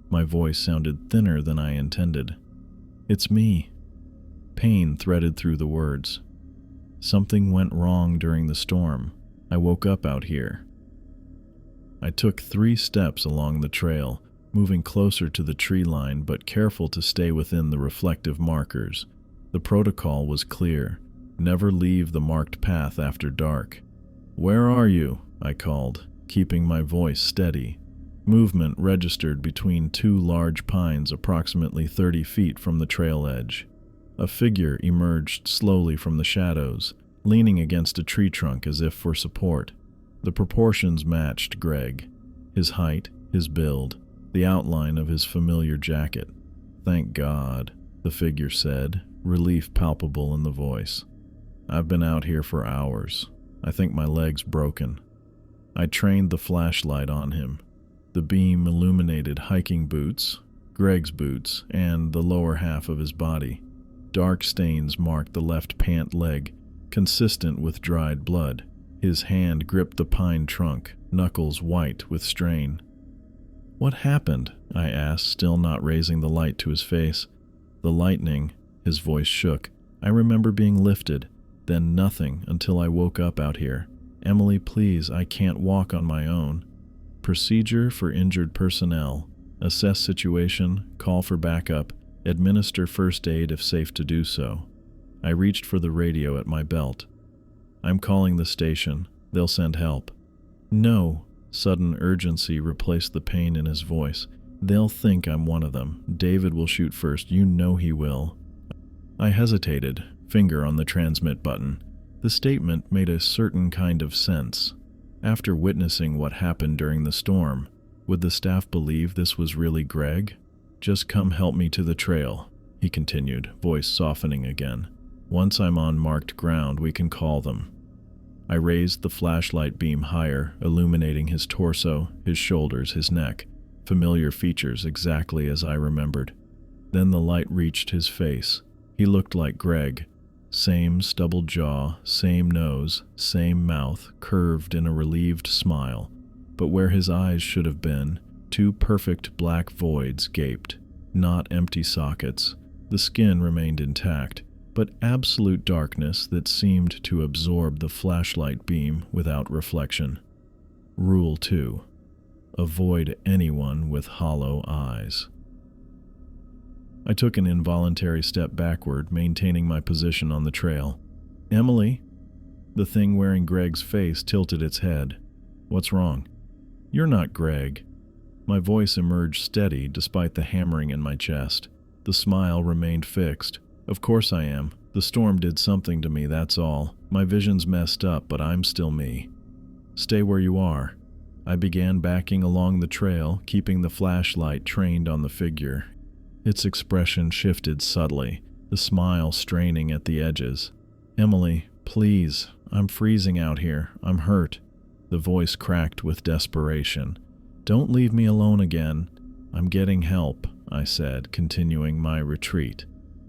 Speaker 1: My voice sounded thinner than I intended. "It's me." Pain threaded through the words. "Something went wrong during the storm. I woke up out here." I took 3 steps along the trail, moving closer to the tree line but careful to stay within the reflective markers. The protocol was clear: never leave the marked path after dark. "Where are you?" I called, keeping my voice steady. Movement registered between 2 large pines approximately 30 feet from the trail edge. A figure emerged slowly from the shadows, leaning against a tree trunk as if for support. The proportions matched Greg: his height, his build, the outline of his familiar jacket. "Thank God," the figure said, relief palpable in the voice. "I've been out here for hours. I think my leg's broken." I trained the flashlight on him. The beam illuminated hiking boots, Greg's boots, and the lower half of his body. Dark stains marked the left pant leg, consistent with dried blood. His hand gripped the pine trunk, knuckles white with strain. "What happened?" I asked, still not raising the light to his face. "The lightning," his voice shook. "I remember being lifted, then nothing until I woke up out here. Emily, please, I can't walk on my own." Procedure for injured personnel: assess situation, call for backup, administer first aid if safe to do so. I reached for the radio at my belt. "I'm calling the station. They'll send help." "No." Sudden urgency replaced the pain in his voice. "They'll think I'm one of them. David will shoot first. You know he will." I hesitated, finger on the transmit button. The statement made a certain kind of sense. After witnessing what happened during the storm, Would the staff believe this was really Greg? "Just come help me to the trail," he continued, voice softening again. "Once I'm on marked ground, we can call them." I raised the flashlight beam higher, illuminating his torso, his shoulders, his neck, familiar features exactly as I remembered. Then the light reached his face. He looked like Greg. Same stubbled jaw, same nose, same mouth, curved in a relieved smile. But where his eyes should have been, two perfect black voids gaped, not empty sockets. The skin remained intact, but absolute darkness that seemed to absorb the flashlight beam without reflection. Rule 2. Avoid anyone with hollow eyes. I took an involuntary step backward, maintaining my position on the trail. "Emily?" The thing wearing Greg's face tilted its head. "What's wrong?" "You're not Greg." My voice emerged steady despite the hammering in my chest. The smile remained fixed. "Of course I am. The storm did something to me, that's all. My vision's messed up, but I'm still me." "Stay where you are." I began backing along the trail, keeping the flashlight trained on the figure. Its expression shifted subtly, the smile straining at the edges. "Emily, please, I'm freezing out here. I'm hurt." The voice cracked with desperation. "Don't leave me alone again." "I'm getting help," I said, continuing my retreat.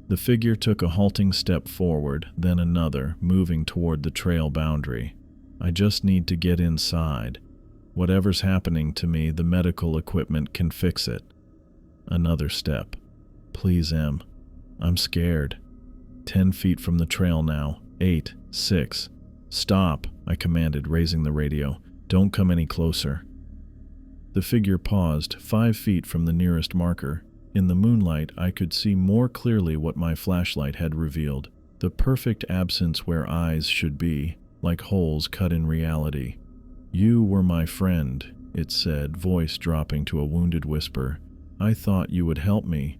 Speaker 1: The figure took a halting step forward, then another, moving toward the trail boundary. "I just need to get inside. Whatever's happening to me, the medical equipment can fix it." Another step. "Please, Em. I'm scared." 10 feet from the trail now. 8, 6. "Stop," I commanded, raising the radio. "Don't come any closer." The figure paused, 5 feet from the nearest marker. In the moonlight, I could see more clearly what my flashlight had revealed. The perfect absence where eyes should be, like holes cut in reality. "You were my friend," it said, voice dropping to a wounded whisper. "I thought you would help me.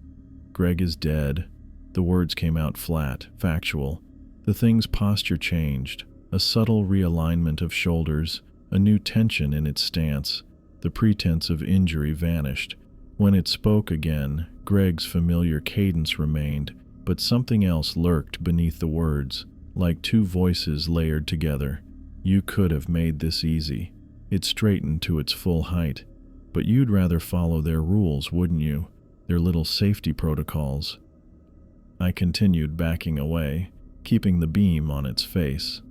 Speaker 1: Greg is dead." The words came out flat, factual. The thing's posture changed. A subtle realignment of shoulders, a new tension in its stance. The pretense of injury vanished. When it spoke again, Greg's familiar cadence remained, but something else lurked beneath the words, like two voices layered together. "You could have made this easy." It straightened to its full height. "But you'd rather follow their rules, wouldn't you? Their little safety protocols." I continued backing away, keeping the beam on its face.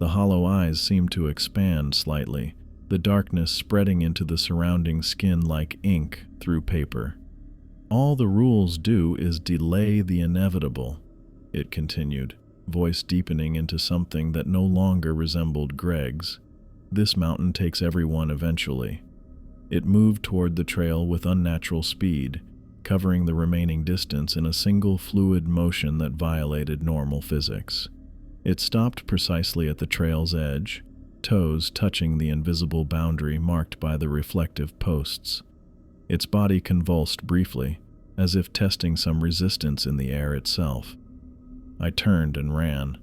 Speaker 1: The hollow eyes seemed to expand slightly, the darkness spreading into the surrounding skin like ink through paper. "All the rules do is delay the inevitable," it continued, voice deepening into something that no longer resembled Greg's. "This mountain takes everyone eventually." It moved toward the trail with unnatural speed, covering the remaining distance in a single fluid motion that violated normal physics. It stopped precisely at the trail's edge, toes touching the invisible boundary marked by the reflective posts. Its body convulsed briefly, as if testing some resistance in the air itself. I turned and ran.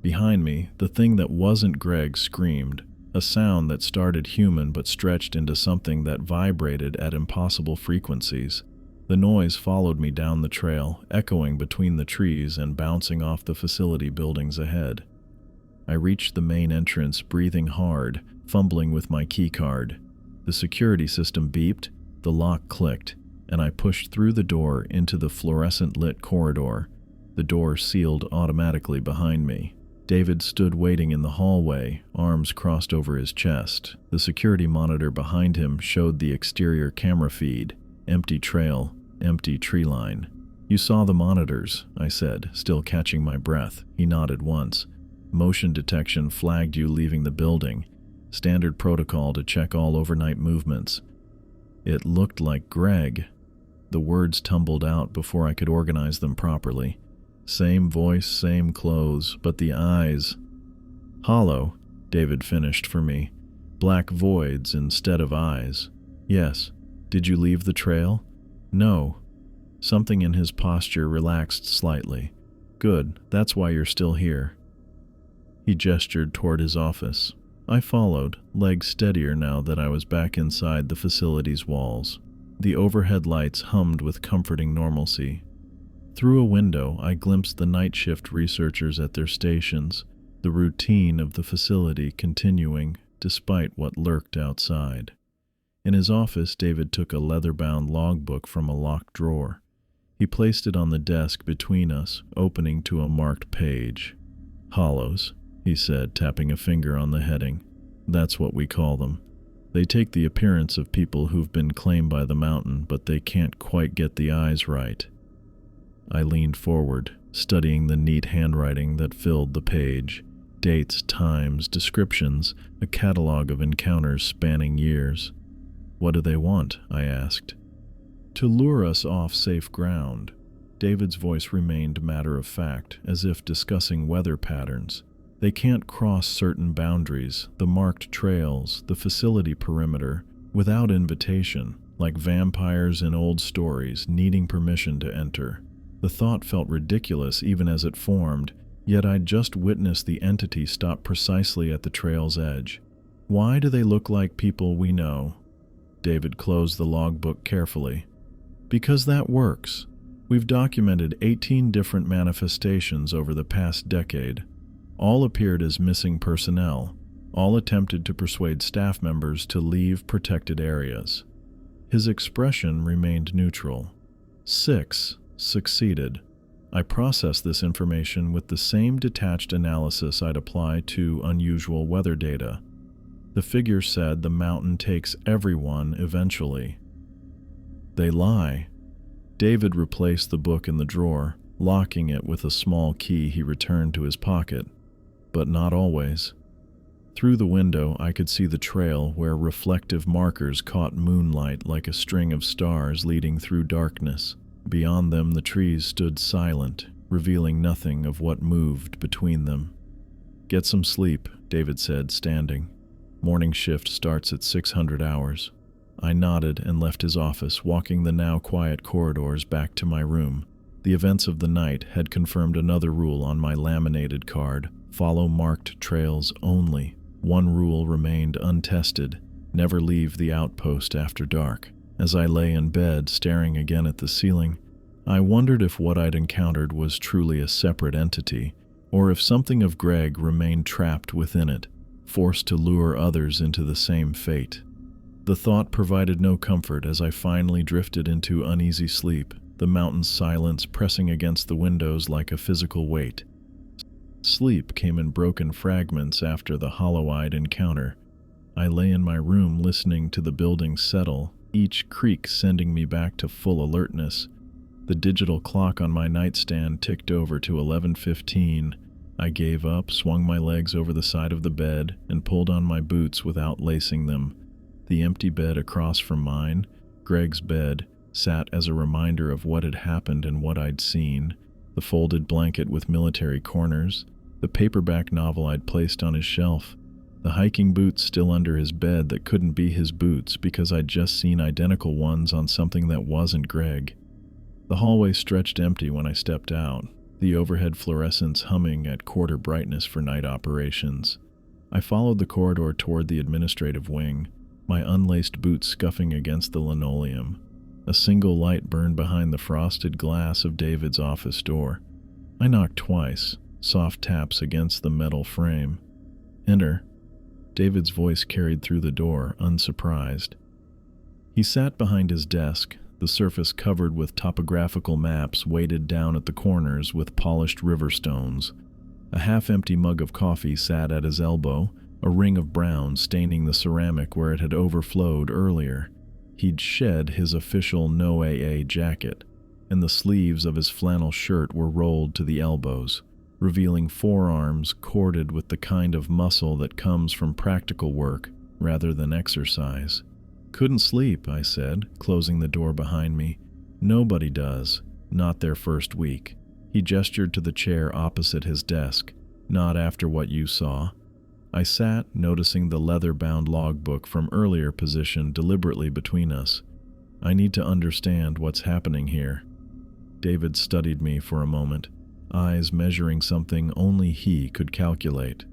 Speaker 1: Behind me, the thing that wasn't Greg screamed, a sound that started human but stretched into something that vibrated at impossible frequencies. The noise followed me down the trail, echoing between the trees and bouncing off the facility buildings ahead. I reached the main entrance, breathing hard, fumbling with my keycard. The security system beeped, the lock clicked, and I pushed through the door into the fluorescent-lit corridor. The door sealed automatically behind me. David stood waiting in the hallway, arms crossed over his chest. The security monitor behind him showed the exterior camera feed. Empty trail, empty tree line. "You saw the monitors," I said, still catching my breath. He nodded once. "Motion detection flagged you leaving the building. Standard protocol to check all overnight movements." It looked like Greg. The words tumbled out before I could organize them properly. Same voice, same clothes, but the eyes. "Hollow," David finished for me. "Black voids instead of eyes." "Yes. Did you leave the trail?" "No." Something in his posture relaxed slightly. "Good, that's why you're still here." He gestured toward his office. I followed, legs steadier now that I was back inside the facility's walls. The overhead lights hummed with comforting normalcy. Through a window, I glimpsed the night shift researchers at their stations, the routine of the facility continuing despite what lurked outside. In his office, David took a leather-bound logbook from a locked drawer. He placed it on the desk between us, opening to a marked page. "Hollows," he said, tapping a finger on the heading. "That's what we call them. They take the appearance of people who've been claimed by the mountain, but they can't quite get the eyes right." I leaned forward, studying the neat handwriting that filled the page. Dates, times, descriptions, a catalog of encounters spanning years. "What do they want?" I asked. "To lure us off safe ground." David's voice remained matter-of-fact, as if discussing weather patterns. "They can't cross certain boundaries, the marked trails, the facility perimeter, without invitation, like vampires in old stories needing permission to enter." The thought felt ridiculous even as it formed, yet I'd just witnessed the entity stop precisely at the trail's edge. "Why do they look like people we know?" David closed the logbook carefully. "Because that works. We've documented 18 different manifestations over the past decade. All appeared as missing personnel. All attempted to persuade staff members to leave protected areas." His expression remained neutral. 6 succeeded. I processed this information with the same detached analysis I'd apply to unusual weather data. The figure said the mountain takes everyone eventually. "They lie." David replaced the book in the drawer, locking it with a small key he returned to his pocket. "But not always." Through the window, I could see the trail where reflective markers caught moonlight like a string of stars leading through darkness. Beyond them, the trees stood silent, revealing nothing of what moved between them. "Get some sleep," David said, standing. "Morning shift starts at 600 hours. I nodded and left his office, walking the now quiet corridors back to my room. The events of the night had confirmed another rule on my laminated card: follow marked trails only. One rule remained untested: never leave the outpost after dark. As I lay in bed, staring again at the ceiling, I wondered if what I'd encountered was truly a separate entity, or if something of Greg remained trapped within it, forced to lure others into the same fate. The thought provided no comfort as I finally drifted into uneasy sleep, the mountain's silence pressing against the windows like a physical weight. Sleep came in broken fragments after the hollow-eyed encounter. I lay in my room listening to the building settle, each creak sending me back to full alertness. The digital clock on my nightstand ticked over to 11:15. I gave up, swung my legs over the side of the bed, and pulled on my boots without lacing them. The empty bed across from mine, Greg's bed, sat as a reminder of what had happened and what I'd seen. The folded blanket with military corners, the paperback novel I'd placed on his shelf, the hiking boots still under his bed that couldn't be his boots because I'd just seen identical ones on something that wasn't Greg. The hallway stretched empty when I stepped out, the overhead fluorescents humming at quarter brightness for night operations. I followed the corridor toward the administrative wing, my unlaced boots scuffing against the linoleum. A single light burned behind the frosted glass of David's office door. I knocked twice, soft taps against the metal frame. "Enter." David's voice carried through the door, unsurprised. He sat behind his desk, the surface covered with topographical maps weighted down at the corners with polished river stones. A half-empty mug of coffee sat at his elbow, a ring of brown staining the ceramic where it had overflowed earlier. He'd shed his official No AA jacket, and the sleeves of his flannel shirt were rolled to the elbows, revealing forearms corded with the kind of muscle that comes from practical work rather than exercise. "Couldn't sleep," I said, closing the door behind me. "Nobody does, not their first week." He gestured to the chair opposite his desk. "Not after what you saw." I sat, noticing the leather-bound logbook from earlier positioned deliberately between us. "I need to understand what's happening here." David studied me for a moment, eyes measuring something only he could calculate.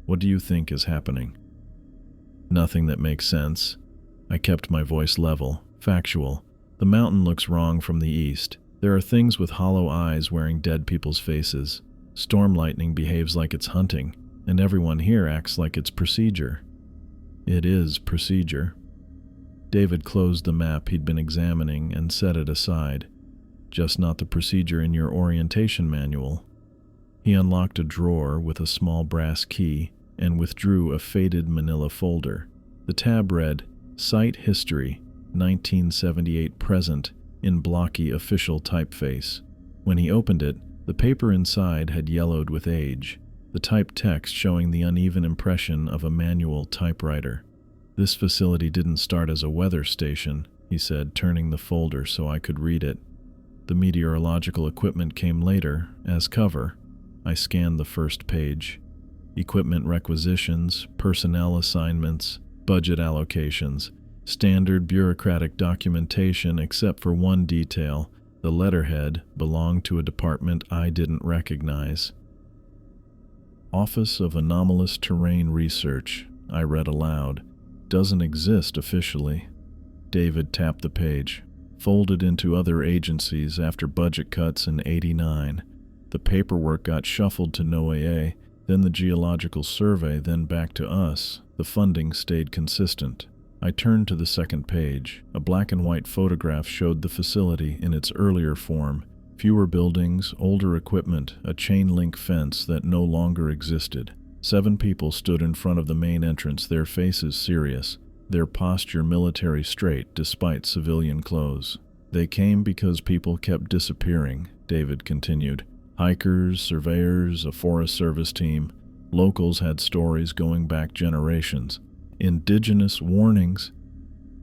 Speaker 1: "What do you think is happening?" Nothing that makes sense. I kept my voice level, factual. The mountain looks wrong from the east. There are things with hollow eyes wearing dead people's faces. Storm lightning behaves like it's hunting, and everyone here acts like it's procedure. It is procedure. David closed the map he'd been examining and set it aside. Just not the procedure in your orientation manual. He unlocked a drawer with a small brass key and withdrew a faded manila folder. The tab read, Site History, 1978 Present, in blocky official typeface. When he opened it, the paper inside had yellowed with age, the typed text showing the uneven impression of a manual typewriter. This facility didn't start as a weather station, he said, turning the folder so I could read it. The meteorological equipment came later, as cover. I scanned the first page. Equipment requisitions, personnel assignments, budget allocations, standard bureaucratic documentation except for one detail. The letterhead belonged to a department I didn't recognize. Office of Anomalous Terrain Research, I read aloud. Doesn't exist officially. David tapped the page. Folded into other agencies after budget cuts in '89. The paperwork got shuffled to NOAA, then the Geological Survey, then back to us. The funding stayed consistent. I turned to the second page. A black and white photograph showed the facility in its earlier form. Fewer buildings, older equipment, a chain-link fence that no longer existed. 7 people stood in front of the main entrance, their faces serious, their posture military straight despite civilian clothes. They came because people kept disappearing, David continued. Hikers, surveyors, a Forest Service team. Locals had stories going back generations. Indigenous warnings.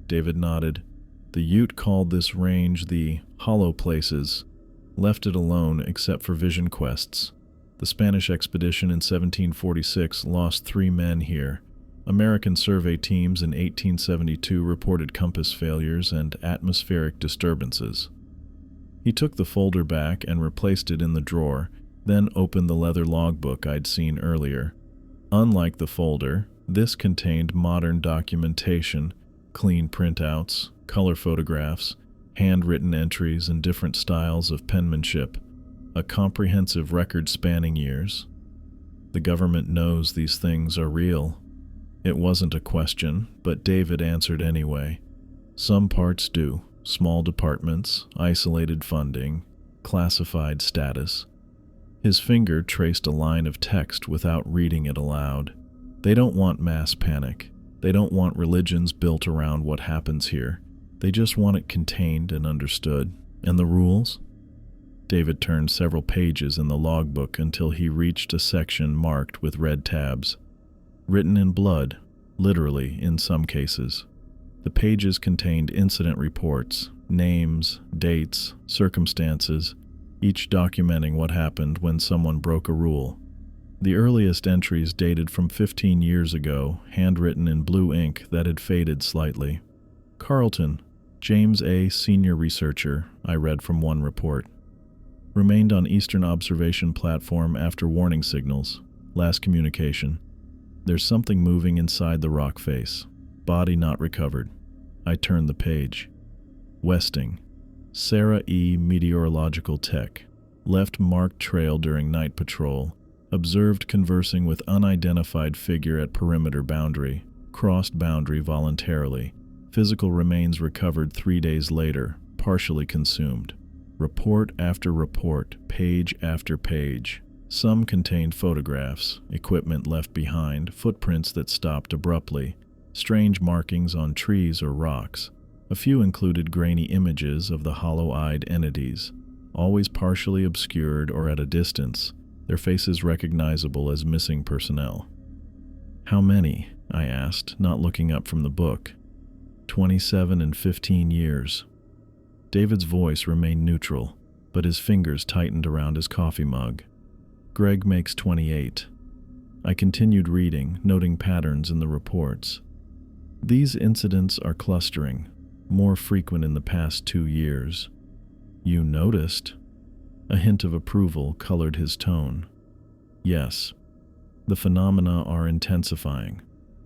Speaker 1: David nodded. The Ute called this range the Hollow Places. Left it alone except for vision quests. The Spanish expedition in 1746 lost 3 men here. American survey teams in 1872 reported compass failures and atmospheric disturbances. He took the folder back and replaced it in the drawer, then opened the leather logbook I'd seen earlier. Unlike the folder, this contained modern documentation, clean printouts, color photographs, handwritten entries, and different styles of penmanship. A comprehensive record spanning years. The government knows these things are real. It wasn't a question, but David answered anyway. Some parts do. Small departments, isolated funding, classified status. His finger traced a line of text without reading it aloud. They don't want mass panic. They don't want religions built around what happens here. They just want it contained and understood. And the rules? David turned several pages in the logbook until he reached a section marked with red tabs. Written in blood, literally in some cases. The pages contained incident reports, names, dates, circumstances, each documenting what happened when someone broke a rule. The earliest entries dated from 15 years ago, handwritten in blue ink that had faded slightly. Carlton, James A., senior researcher, I read from one report. Remained on Eastern Observation Platform after warning signals. Last communication. There's something moving inside the rock face. Body not recovered. I turned the page. Westing. Sarah E. Meteorological Tech. Left marked trail during night patrol. Observed conversing with unidentified figure at perimeter boundary. Crossed boundary voluntarily. Physical remains recovered 3 days later, partially consumed. Report after report, page after page. Some contained photographs, equipment left behind, footprints that stopped abruptly, strange markings on trees or rocks. A few included grainy images of the hollow-eyed entities, always partially obscured or at a distance, their faces recognizable as missing personnel. How many? I asked, not looking up from the book. 27 and 15 years. David's voice remained neutral, but his fingers tightened around his coffee mug. Greg makes 28. I continued reading, noting patterns in the reports. These incidents are clustering, more frequent in the past 2 years. You noticed? A hint of approval colored his tone. Yes. The phenomena are intensifying.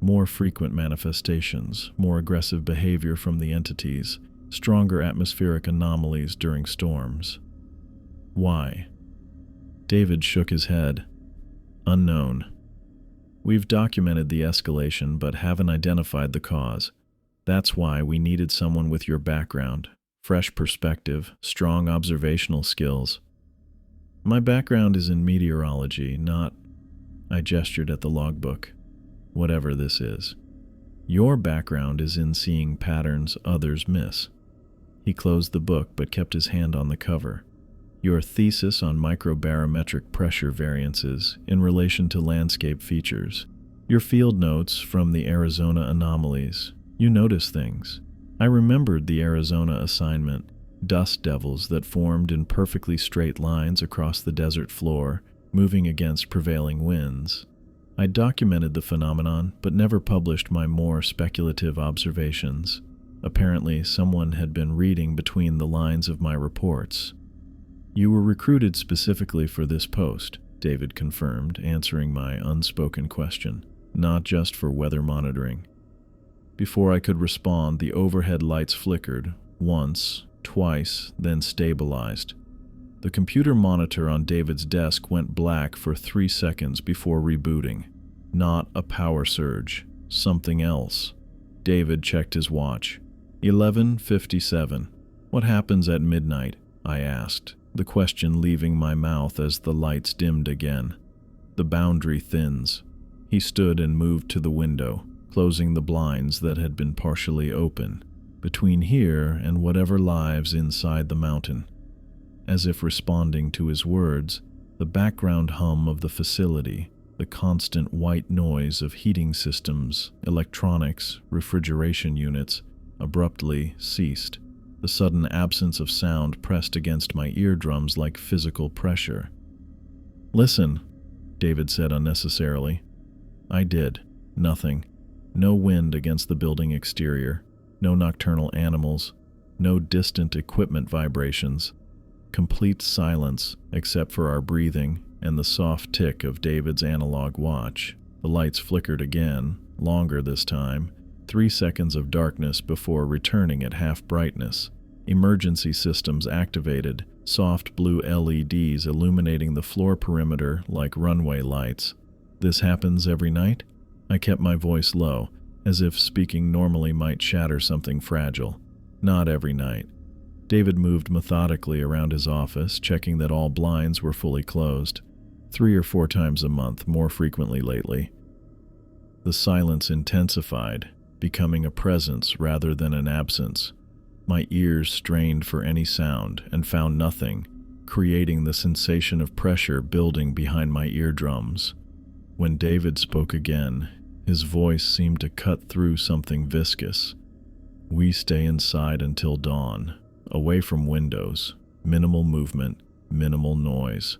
Speaker 1: More frequent manifestations, more aggressive behavior from the entities, stronger atmospheric anomalies during storms. Why? David shook his head. Unknown. We've documented the escalation but haven't identified the cause. That's why we needed someone with your background, fresh perspective, strong observational skills. My background is in meteorology, not... I gestured at the logbook. Whatever this is. Your background is in seeing patterns others miss. He closed the book but kept his hand on the cover. Your thesis on microbarometric pressure variances in relation to landscape features. Your field notes from the Arizona anomalies. You notice things. I remembered the Arizona assignment, dust devils that formed in perfectly straight lines across the desert floor, moving against prevailing winds. I documented the phenomenon, but never published my more speculative observations. Apparently, someone had been reading between the lines of my reports. You were recruited specifically for this post, David confirmed, answering my unspoken question, not just for weather monitoring. Before I could respond, the overhead lights flickered, once, twice, then stabilized. The computer monitor on David's desk went black for 3 seconds before rebooting. Not a power surge, something else. David checked his watch. 11:57. What happens at midnight? I asked, the question leaving my mouth as the lights dimmed again. The boundary thins. He stood and moved to the window, closing the blinds that had been partially open, between here and whatever lives inside the mountain. As if responding to his words, the background hum of the facility, the constant white noise of heating systems, electronics, refrigeration units, abruptly ceased. The sudden absence of sound pressed against my eardrums like physical pressure. "Listen," David said unnecessarily. I did. Nothing. No wind against the building exterior, no nocturnal animals, no distant equipment vibrations. Complete silence, except for our breathing and the soft tick of David's analog watch. The lights flickered again, longer this time, 3 seconds of darkness before returning at half brightness. Emergency systems activated, soft blue LEDs illuminating the floor perimeter like runway lights. This happens every night? I kept my voice low, as if speaking normally might shatter something fragile. Not every night. David moved methodically around his office, checking that all blinds were fully closed. 3 or 4 times a month, more frequently lately. The silence intensified, becoming a presence rather than an absence. My ears strained for any sound and found nothing, creating the sensation of pressure building behind my eardrums. When David spoke again, his voice seemed to cut through something viscous. We stay inside until dawn, away from windows, minimal movement, minimal noise.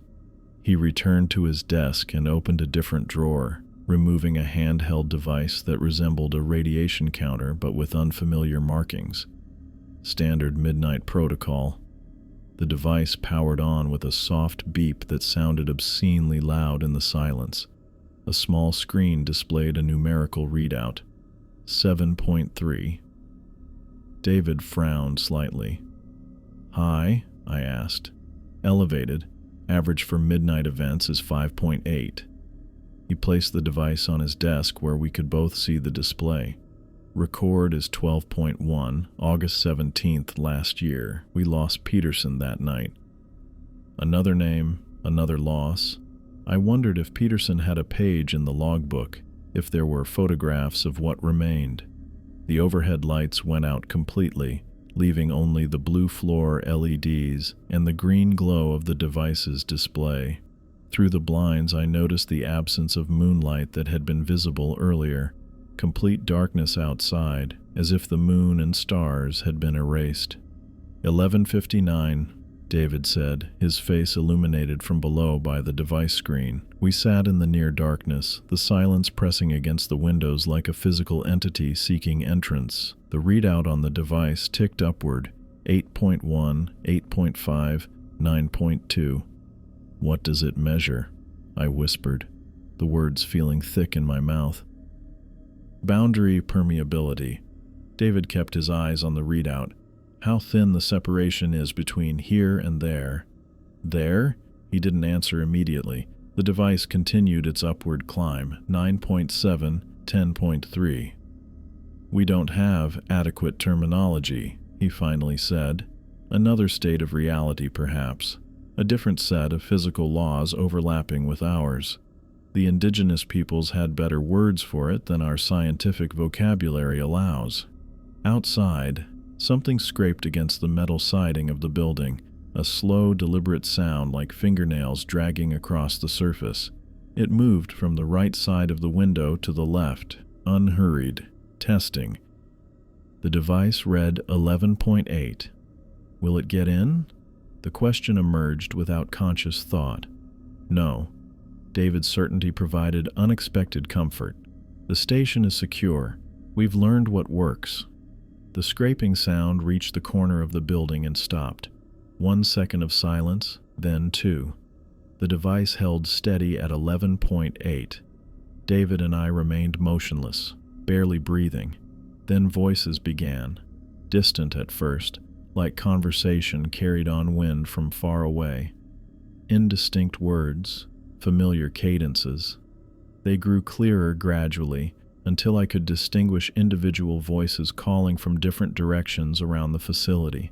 Speaker 1: He returned to his desk and opened a different drawer, removing a handheld device that resembled a radiation counter but with unfamiliar markings. Standard midnight protocol. The device powered on with a soft beep that sounded obscenely loud in the silence. A small screen displayed a numerical readout. 7.3. David frowned slightly. High? I asked. Elevated. Average for midnight events is 5.8. He placed the device on his desk where we could both see the display. Record is 12.1, August 17th last year. We lost Peterson that night. Another name, another loss. I wondered if Peterson had a page in the logbook, if there were photographs of what remained. The overhead lights went out completely, leaving only the blue floor LEDs and the green glow of the device's display. Through the blinds, I noticed the absence of moonlight that had been visible earlier. Complete darkness outside, as if the moon and stars had been erased. 11:59, David said, his face illuminated from below by the device screen. We sat in the near darkness, the silence pressing against the windows like a physical entity seeking entrance. The readout on the device ticked upward, 8.1, 8.5, 9.2. What does it measure? I whispered, the words feeling thick in my mouth. Boundary permeability. David kept his eyes on the readout. How thin the separation is between here and there. There? He didn't answer immediately. The device continued its upward climb, 9.7, 10.3. We don't have adequate terminology, he finally said. Another state of reality, perhaps. A different set of physical laws overlapping with ours. The indigenous peoples had better words for it than our scientific vocabulary allows. Outside, something scraped against the metal siding of the building, a slow, deliberate sound like fingernails dragging across the surface. It moved from the right side of the window to the left, unhurried, testing. The device read 11.8. Will it get in? The question emerged without conscious thought. No. David's certainty provided unexpected comfort. The station is secure. We've learned what works. The scraping sound reached the corner of the building and stopped. 1 second of silence, then 2. The device held steady at 11.8. David and I remained motionless, barely breathing. Then voices began, distant at first, like conversation carried on wind from far away. Indistinct words, familiar cadences. They grew clearer gradually until I could distinguish individual voices calling from different directions around the facility.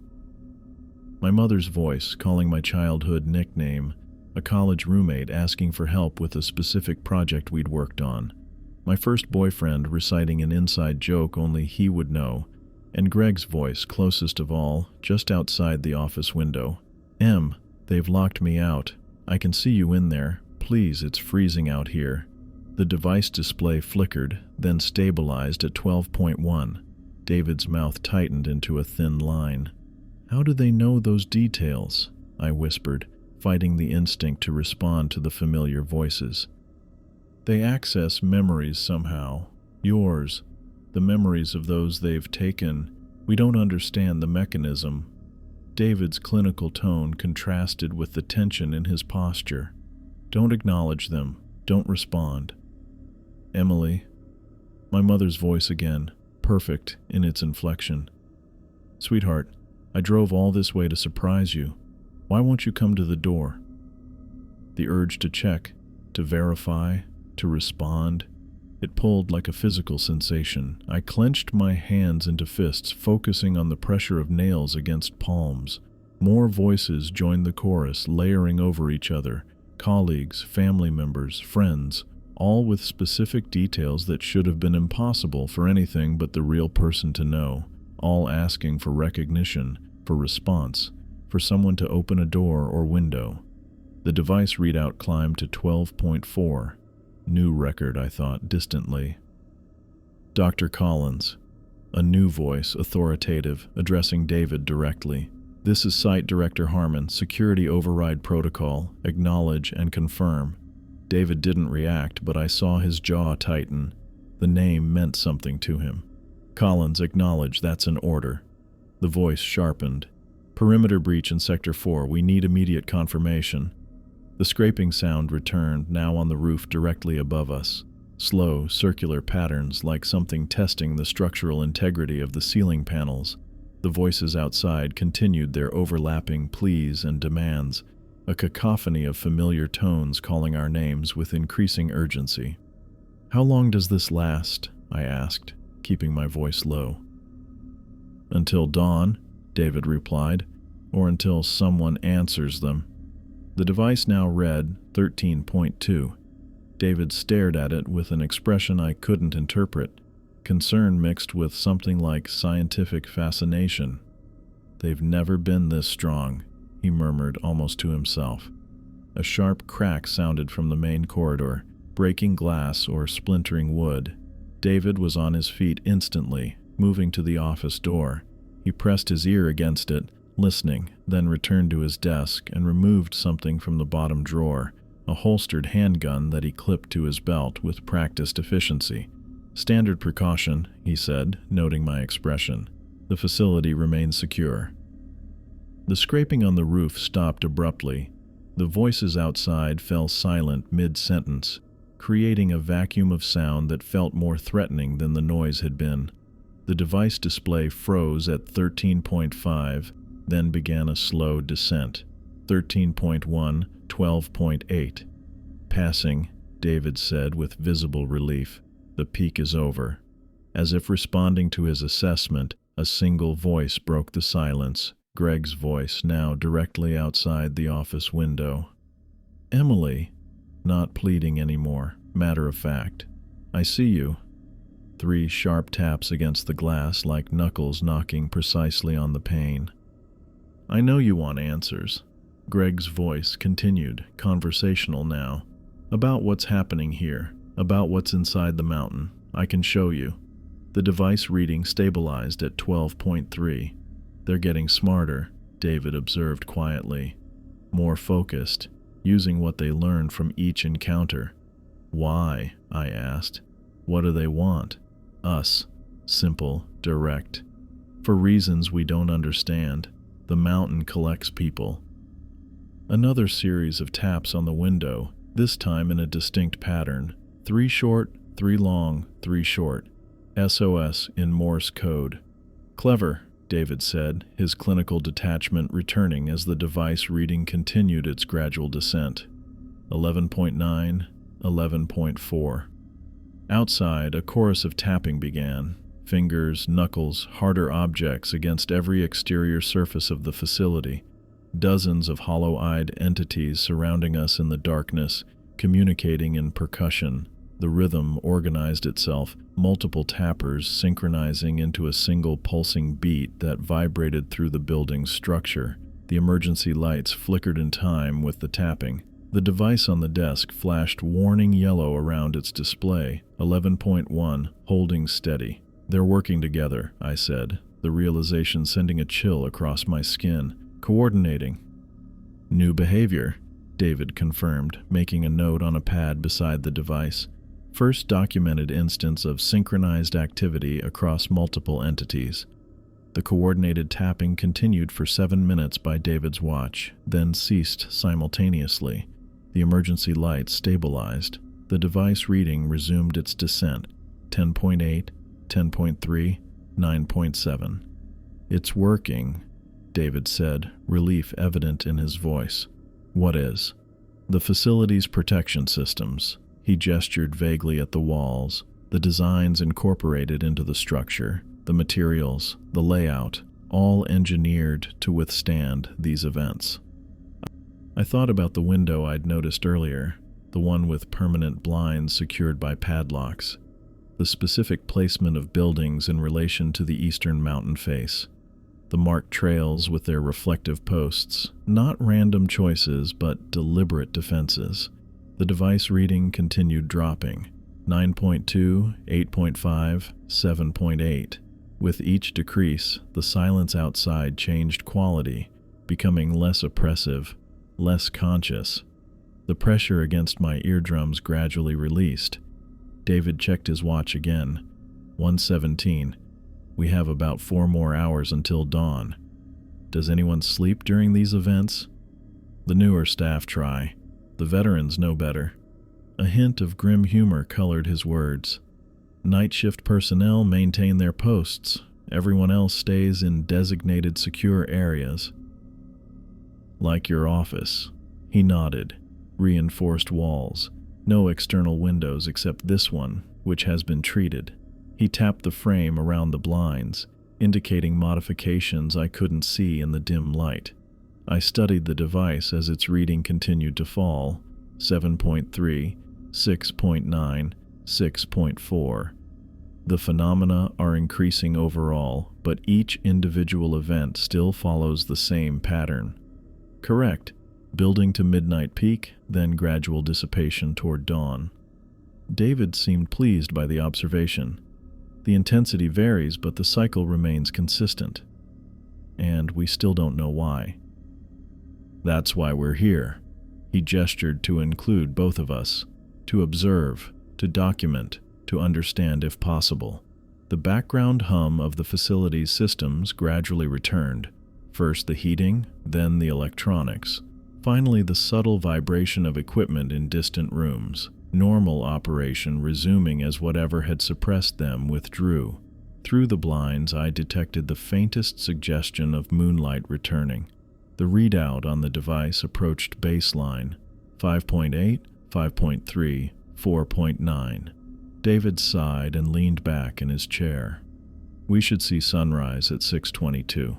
Speaker 1: My mother's voice calling my childhood nickname, a college roommate asking for help with a specific project we'd worked on, my first boyfriend reciting an inside joke only he would know, and Greg's voice closest of all, just outside the office window. "Em, they've locked me out. I can see you in there. Please, it's freezing out here." The device display flickered, then stabilized at 12.1. David's mouth tightened into a thin line. "How do they know those details?" I whispered, fighting the instinct to respond to the familiar voices. "They access memories somehow. Yours. The memories of those they've taken. We don't understand the mechanism." David's clinical tone contrasted with the tension in his posture. "Don't acknowledge them. Don't respond." "Emily." My mother's voice again, perfect in its inflection. "Sweetheart, I drove all this way to surprise you. Why won't you come to the door?" The urge to check, to verify, to respond, it pulled like a physical sensation. I clenched my hands into fists, focusing on the pressure of nails against palms. More voices joined the chorus, layering over each other. Colleagues, family members, friends, all with specific details that should have been impossible for anything but the real person to know, all asking for recognition, for response, for someone to open a door or window. The device readout climbed to 12.4. New record, I thought, distantly. "Dr. Collins." A new voice, authoritative, addressing David directly. "This is Site Director Harmon, Security Override Protocol. Acknowledge and confirm." David didn't react, but I saw his jaw tighten. The name meant something to him. "Collins, acknowledge, that's an order." The voice sharpened. "Perimeter breach in Sector 4. We need immediate confirmation." The scraping sound returned, now on the roof directly above us. Slow, circular patterns, like something testing the structural integrity of the ceiling panels. The voices outside continued their overlapping pleas and demands, a cacophony of familiar tones calling our names with increasing urgency. "How long does this last?" I asked, keeping my voice low. "Until dawn," David replied, "or until someone answers them." The device now read 13.2. David stared at it with an expression I couldn't interpret, concern mixed with something like scientific fascination. "They've never been this strong," he murmured almost to himself. A sharp crack sounded from the main corridor, breaking glass or splintering wood. David was on his feet instantly, moving to the office door. He pressed his ear against it, listening, then returned to his desk and removed something from the bottom drawer, a holstered handgun that he clipped to his belt with practiced efficiency. "Standard precaution," he said, noting my expression. "The facility remains secure." The scraping on the roof stopped abruptly. The voices outside fell silent mid-sentence, creating a vacuum of sound that felt more threatening than the noise had been. The device display froze at 13.5, then began a slow descent. 13.1, 12.8. Passing, David said with visible relief. The peak is over. As if responding to his assessment, a single voice broke the silence, Greg's voice, now directly outside the office window. Emily, not pleading anymore, matter of fact. I see you. 3 sharp taps against the glass like knuckles knocking precisely on the pane. I know you want answers. Greg's voice continued, conversational now. About what's happening here, about what's inside the mountain. I can show you. The device reading stabilized at 12.3. They're getting smarter, David observed quietly. More focused, using what they learned from each encounter. Why? I asked. What do they want? Us. Simple, direct. For reasons we don't understand, the mountain collects people. Another series of taps on the window, this time in a distinct pattern. 3 short, 3 long, 3 short. SOS in Morse code. Clever, David said, his clinical detachment returning as the device reading continued its gradual descent. 11.9, 11.4. Outside, a chorus of tapping began. Fingers, knuckles, harder objects against every exterior surface of the facility. Dozens of hollow-eyed entities surrounding us in the darkness, communicating in percussion. The rhythm organized itself, multiple tappers synchronizing into a single pulsing beat that vibrated through the building's structure. The emergency lights flickered in time with the tapping. The device on the desk flashed warning yellow around its display. 11.1, holding steady. They're working together, I said, the realization sending a chill across my skin. Coordinating. New behavior, David confirmed, making a note on a pad beside the device. First documented instance of synchronized activity across multiple entities. The coordinated tapping continued for 7 minutes by David's watch, then ceased simultaneously. The emergency lights stabilized. The device reading resumed its descent. 10.8, 10.3, 9.7. It's working, David said, relief evident in his voice. What is? The facility's protection systems. He gestured vaguely at the walls, the designs incorporated into the structure, the materials, the layout, all engineered to withstand these events. I thought about the window I'd noticed earlier, the one with permanent blinds secured by padlocks, the specific placement of buildings in relation to the eastern mountain face, the marked trails with their reflective posts, not random choices but deliberate defenses. The device reading continued dropping, 9.2, 8.5, 7.8. With each decrease, the silence outside changed quality, becoming less oppressive, less conscious. The pressure against my eardrums gradually released. David checked his watch again. 1:17. We have about 4 more hours until dawn. Does anyone sleep during these events? The newer staff try. The veterans know better. A hint of grim humor colored his words. Night shift personnel maintain their posts. Everyone else stays in designated secure areas. Like your office. He nodded. Reinforced walls. No external windows except this one, which has been treated. He tapped the frame around the blinds, indicating modifications I couldn't see in the dim light. I studied the device as its reading continued to fall. 7.3, 6.9, 6.4. The phenomena are increasing overall, but each individual event still follows the same pattern. Correct. Building to midnight peak, then gradual dissipation toward dawn. David seemed pleased by the observation. The intensity varies, but the cycle remains consistent. And we still don't know why. That's why we're here. He gestured to include both of us, to observe, to document, to understand if possible. The background hum of the facility's systems gradually returned. First the heating, then the electronics. Finally the subtle vibration of equipment in distant rooms. Normal operation resuming as whatever had suppressed them withdrew. Through the blinds, I detected the faintest suggestion of moonlight returning. The readout on the device approached baseline: 5.8, 5.3, 4.9. David sighed and leaned back in his chair. We should see sunrise at 6:22.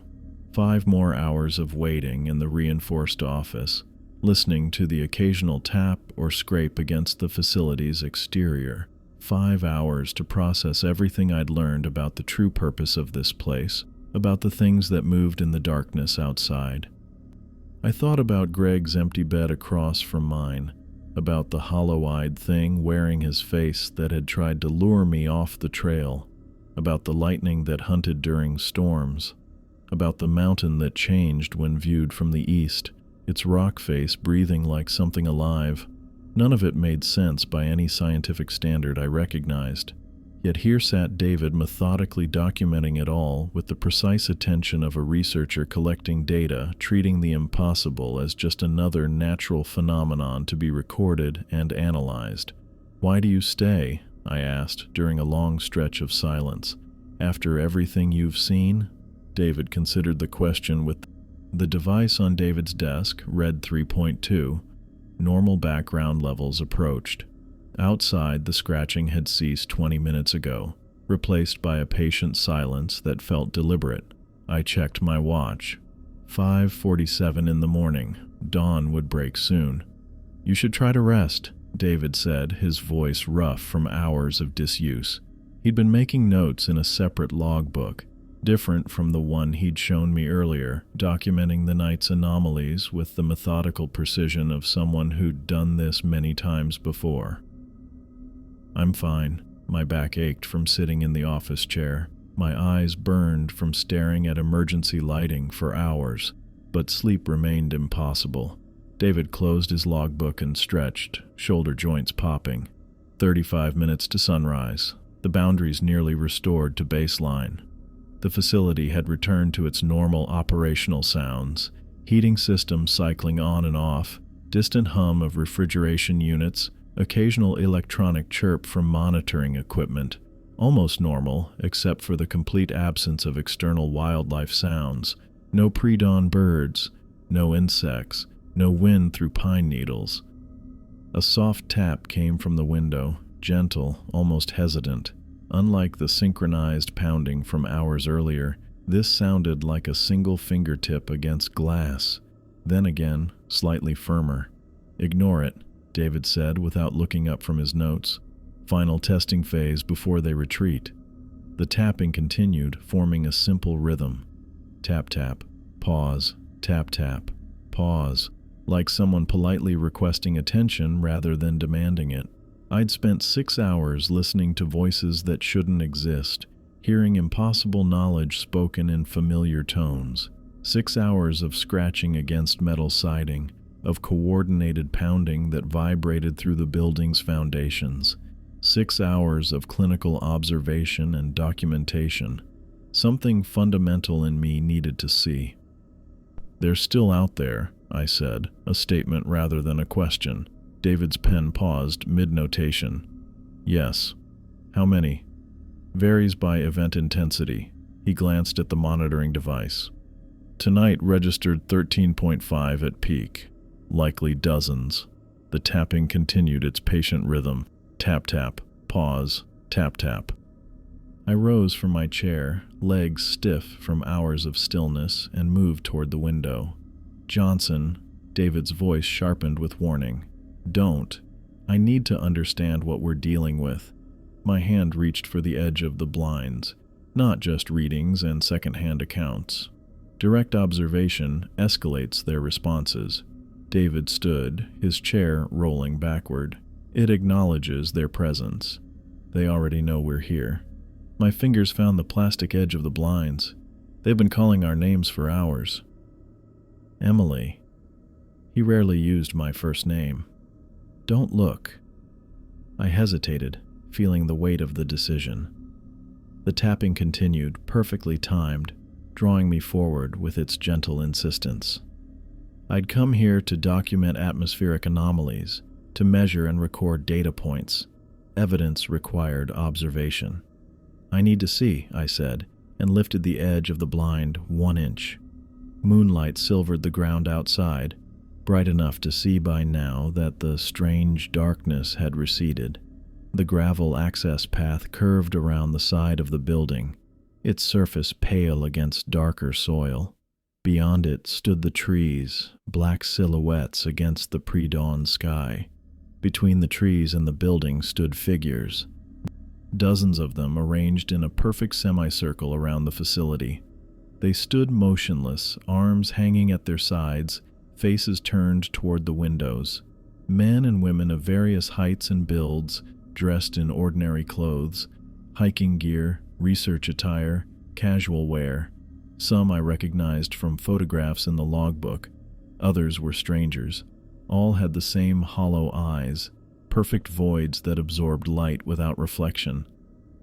Speaker 1: 5 more hours of waiting in the reinforced office, listening to the occasional tap or scrape against the facility's exterior. 5 hours to process everything I'd learned about the true purpose of this place, about the things that moved in the darkness outside. I thought about Greg's empty bed across from mine, about the hollow-eyed thing wearing his face that had tried to lure me off the trail, about the lightning that hunted during storms, about the mountain that changed when viewed from the east, its rock face breathing like something alive. None of it made sense by any scientific standard I recognized. Yet here sat David methodically documenting it all with the precise attention of a researcher collecting data, treating the impossible as just another natural phenomenon to be recorded and analyzed. "Why do you stay?" I asked during a long stretch of silence. "After everything you've seen?" David considered the question with the device on David's desk read 3.2. Normal background levels approached. Outside, the scratching had ceased 20 minutes ago, replaced by a patient silence that felt deliberate. I checked my watch. 5:47 in the morning. Dawn would break soon. "You should try to rest," David said, his voice rough from hours of disuse. He'd been making notes in a separate logbook, different from the one he'd shown me earlier, documenting the night's anomalies with the methodical precision of someone who'd done this many times before. "I'm fine." My back ached from sitting in the office chair. My eyes burned from staring at emergency lighting for hours, but sleep remained impossible. David closed his logbook and stretched, shoulder joints popping. 35 minutes to sunrise. The boundaries nearly restored to baseline. The facility had returned to its normal operational sounds, heating systems cycling on and off, distant hum of refrigeration units, occasional electronic chirp from monitoring equipment, almost normal except for the complete absence of external wildlife sounds. No pre-dawn birds, no insects, no wind through pine needles. A soft tap came from the window, gentle, almost hesitant. Unlike the synchronized pounding from hours earlier, this sounded like a single fingertip against glass. Then again, slightly firmer. "Ignore it," David said without looking up from his notes. "Final testing phase before they retreat." The tapping continued, forming a simple rhythm. Tap-tap, pause, tap-tap, pause, like someone politely requesting attention rather than demanding it. I'd spent 6 hours listening to voices that shouldn't exist, hearing impossible knowledge spoken in familiar tones. 6 hours of scratching against metal siding, of coordinated pounding that vibrated through the building's foundations. 6 hours of clinical observation and documentation. Something fundamental in me needed to see. "They're still out there," I said, a statement rather than a question. David's pen paused mid-notation. "Yes." "How many?" "Varies by event intensity." He glanced at the monitoring device. "Tonight registered 13.5 at peak. Likely dozens." The tapping continued its patient rhythm. Tap-tap, pause, tap-tap. I rose from my chair, legs stiff from hours of stillness, and moved toward the window. "Johnson," David's voice sharpened with warning. "Don't. I need to understand what we're dealing with." My hand reached for the edge of the blinds, not just readings and second-hand accounts. Direct observation escalates their responses. David stood, his chair rolling backward. It acknowledges their presence. They already know we're here. My fingers found the plastic edge of the blinds. They've been calling our names for hours. "Emily." He rarely used my first name. "Don't look." I hesitated, feeling the weight of the decision. The tapping continued, perfectly timed, drawing me forward with its gentle insistence. I'd come here to document atmospheric anomalies, to measure and record data points. Evidence required observation. "I need to see," I said, and lifted the edge of the blind 1 inch. Moonlight silvered the ground outside, bright enough to see by now that the strange darkness had receded. The gravel access path curved around the side of the building, its surface pale against darker soil. Beyond it stood the trees, black silhouettes against the pre-dawn sky. Between the trees and the building stood figures, dozens of them arranged in a perfect semicircle around the facility. They stood motionless, arms hanging at their sides, faces turned toward the windows. Men and women of various heights and builds, dressed in ordinary clothes, hiking gear, research attire, casual wear. Some I recognized from photographs in the logbook. Others were strangers. All had the same hollow eyes, perfect voids that absorbed light without reflection.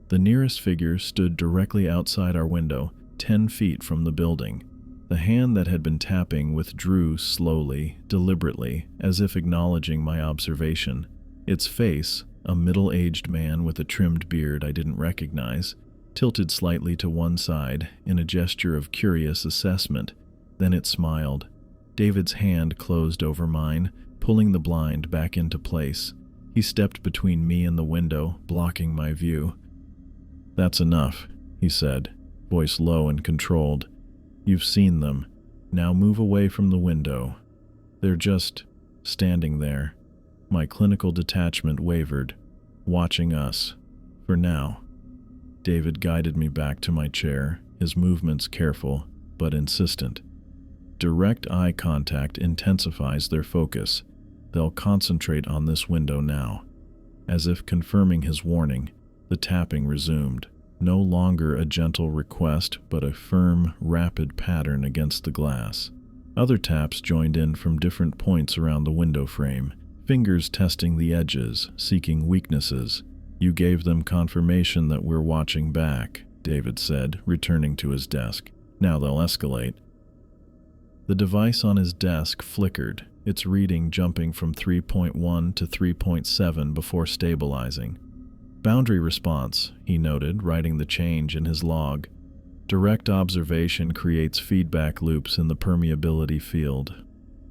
Speaker 1: The nearest figure stood directly outside our window, 10 feet from the building. The hand that had been tapping withdrew slowly, deliberately, as if acknowledging my observation. Its face, a middle-aged man with a trimmed beard I didn't recognize, tilted slightly to one side in a gesture of curious assessment. Then it smiled. David's hand closed over mine, pulling the blind back into place. He stepped between me and the window, blocking my view. "That's enough," he said, voice low and controlled. "You've seen them. Now move away from the window. They're just standing there." My clinical detachment wavered, watching us. For now. David guided me back to my chair, his movements careful but insistent. Direct eye contact intensifies their focus. They'll concentrate on this window now. As if confirming his warning, the tapping resumed. No longer a gentle request, but a firm, rapid pattern against the glass. Other taps joined in from different points around the window frame, fingers testing the edges, seeking weaknesses. "You gave them confirmation that we're watching back," David said, returning to his desk. "Now they'll escalate." The device on his desk flickered, its reading jumping from 3.1 to 3.7 before stabilizing. "Boundary response," he noted, writing the change in his log. "Direct observation creates feedback loops in the permeability field."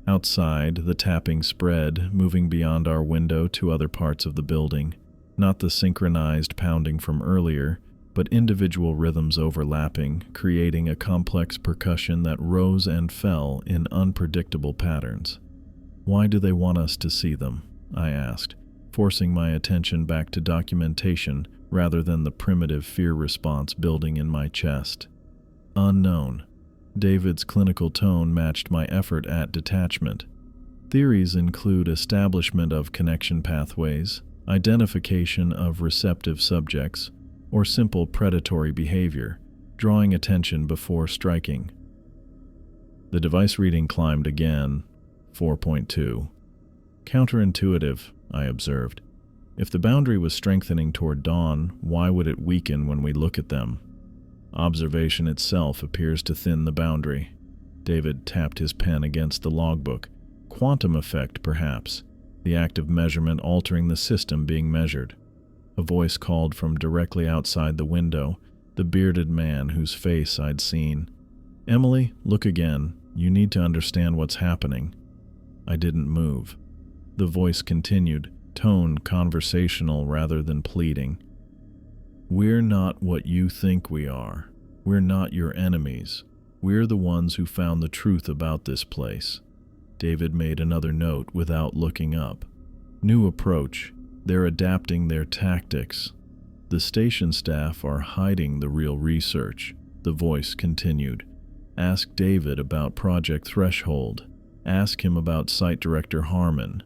Speaker 1: Outside, the tapping spread, moving beyond our window to other parts of the building. Not the synchronized pounding from earlier, but individual rhythms overlapping, creating a complex percussion that rose and fell in unpredictable patterns. "Why do they want us to see them?" I asked, forcing my attention back to documentation rather than the primitive fear response building in my chest. "Unknown." David's clinical tone matched my effort at detachment. "Theories include establishment of connection pathways, identification of receptive subjects, or simple predatory behavior, drawing attention before striking." The device reading climbed again, 4.2. "Counterintuitive," I observed. "If the boundary was strengthening toward dawn, why would it weaken when we look at them?" "Observation itself appears to thin the boundary." David tapped his pen against the logbook. "Quantum effect, perhaps. The act of measurement altering the system being measured." A voice called from directly outside the window, the bearded man whose face I'd seen. "Emily, look again. You need to understand what's happening." I didn't move. The voice continued, tone conversational rather than pleading. "We're not what you think we are. We're not your enemies. We're the ones who found the truth about this place." David made another note without looking up. "New approach. They're adapting their tactics. The station staff are hiding the real research." The voice continued. "Ask David about Project Threshold. Ask him about Site Director Harmon."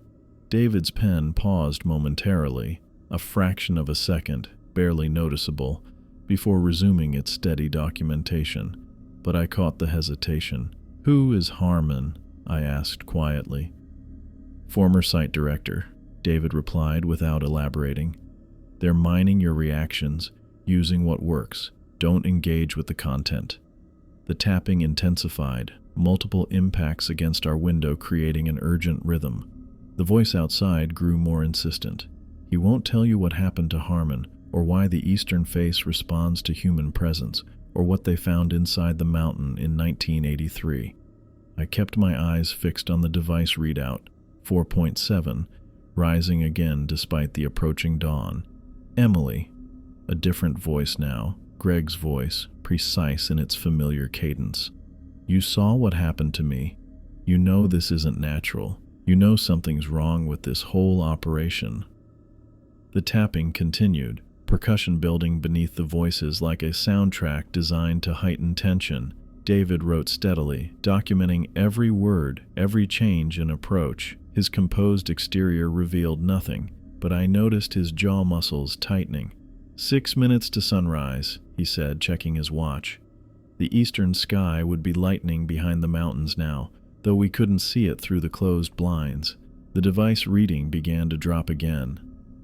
Speaker 1: David's pen paused momentarily, a fraction of a second, barely noticeable, before resuming its steady documentation. But I caught the hesitation. "Who is Harmon?" I asked quietly. "Former Site Director," David replied without elaborating. "They're mining your reactions, using what works. Don't engage with the content." The tapping intensified, multiple impacts against our window creating an urgent rhythm. The voice outside grew more insistent. He won't tell you what happened to Harmon, or why the eastern face responds to human presence, or what they found inside the mountain in 1983. I kept my eyes fixed on the device readout, 4.7, rising again despite the approaching dawn. Emily. A different voice now, Greg's voice, precise in its familiar cadence. You saw what happened to me. You know this isn't natural. You know something's wrong with this whole operation. The tapping continued, percussion building beneath the voices like a soundtrack designed to heighten tension. David wrote steadily, documenting every word, every change in approach. His composed exterior revealed nothing, but I noticed his jaw muscles tightening. 6 minutes to sunrise, he said, checking his watch. The eastern sky would be lightening behind the mountains now, though we couldn't see it through the closed blinds. The device reading began to drop again.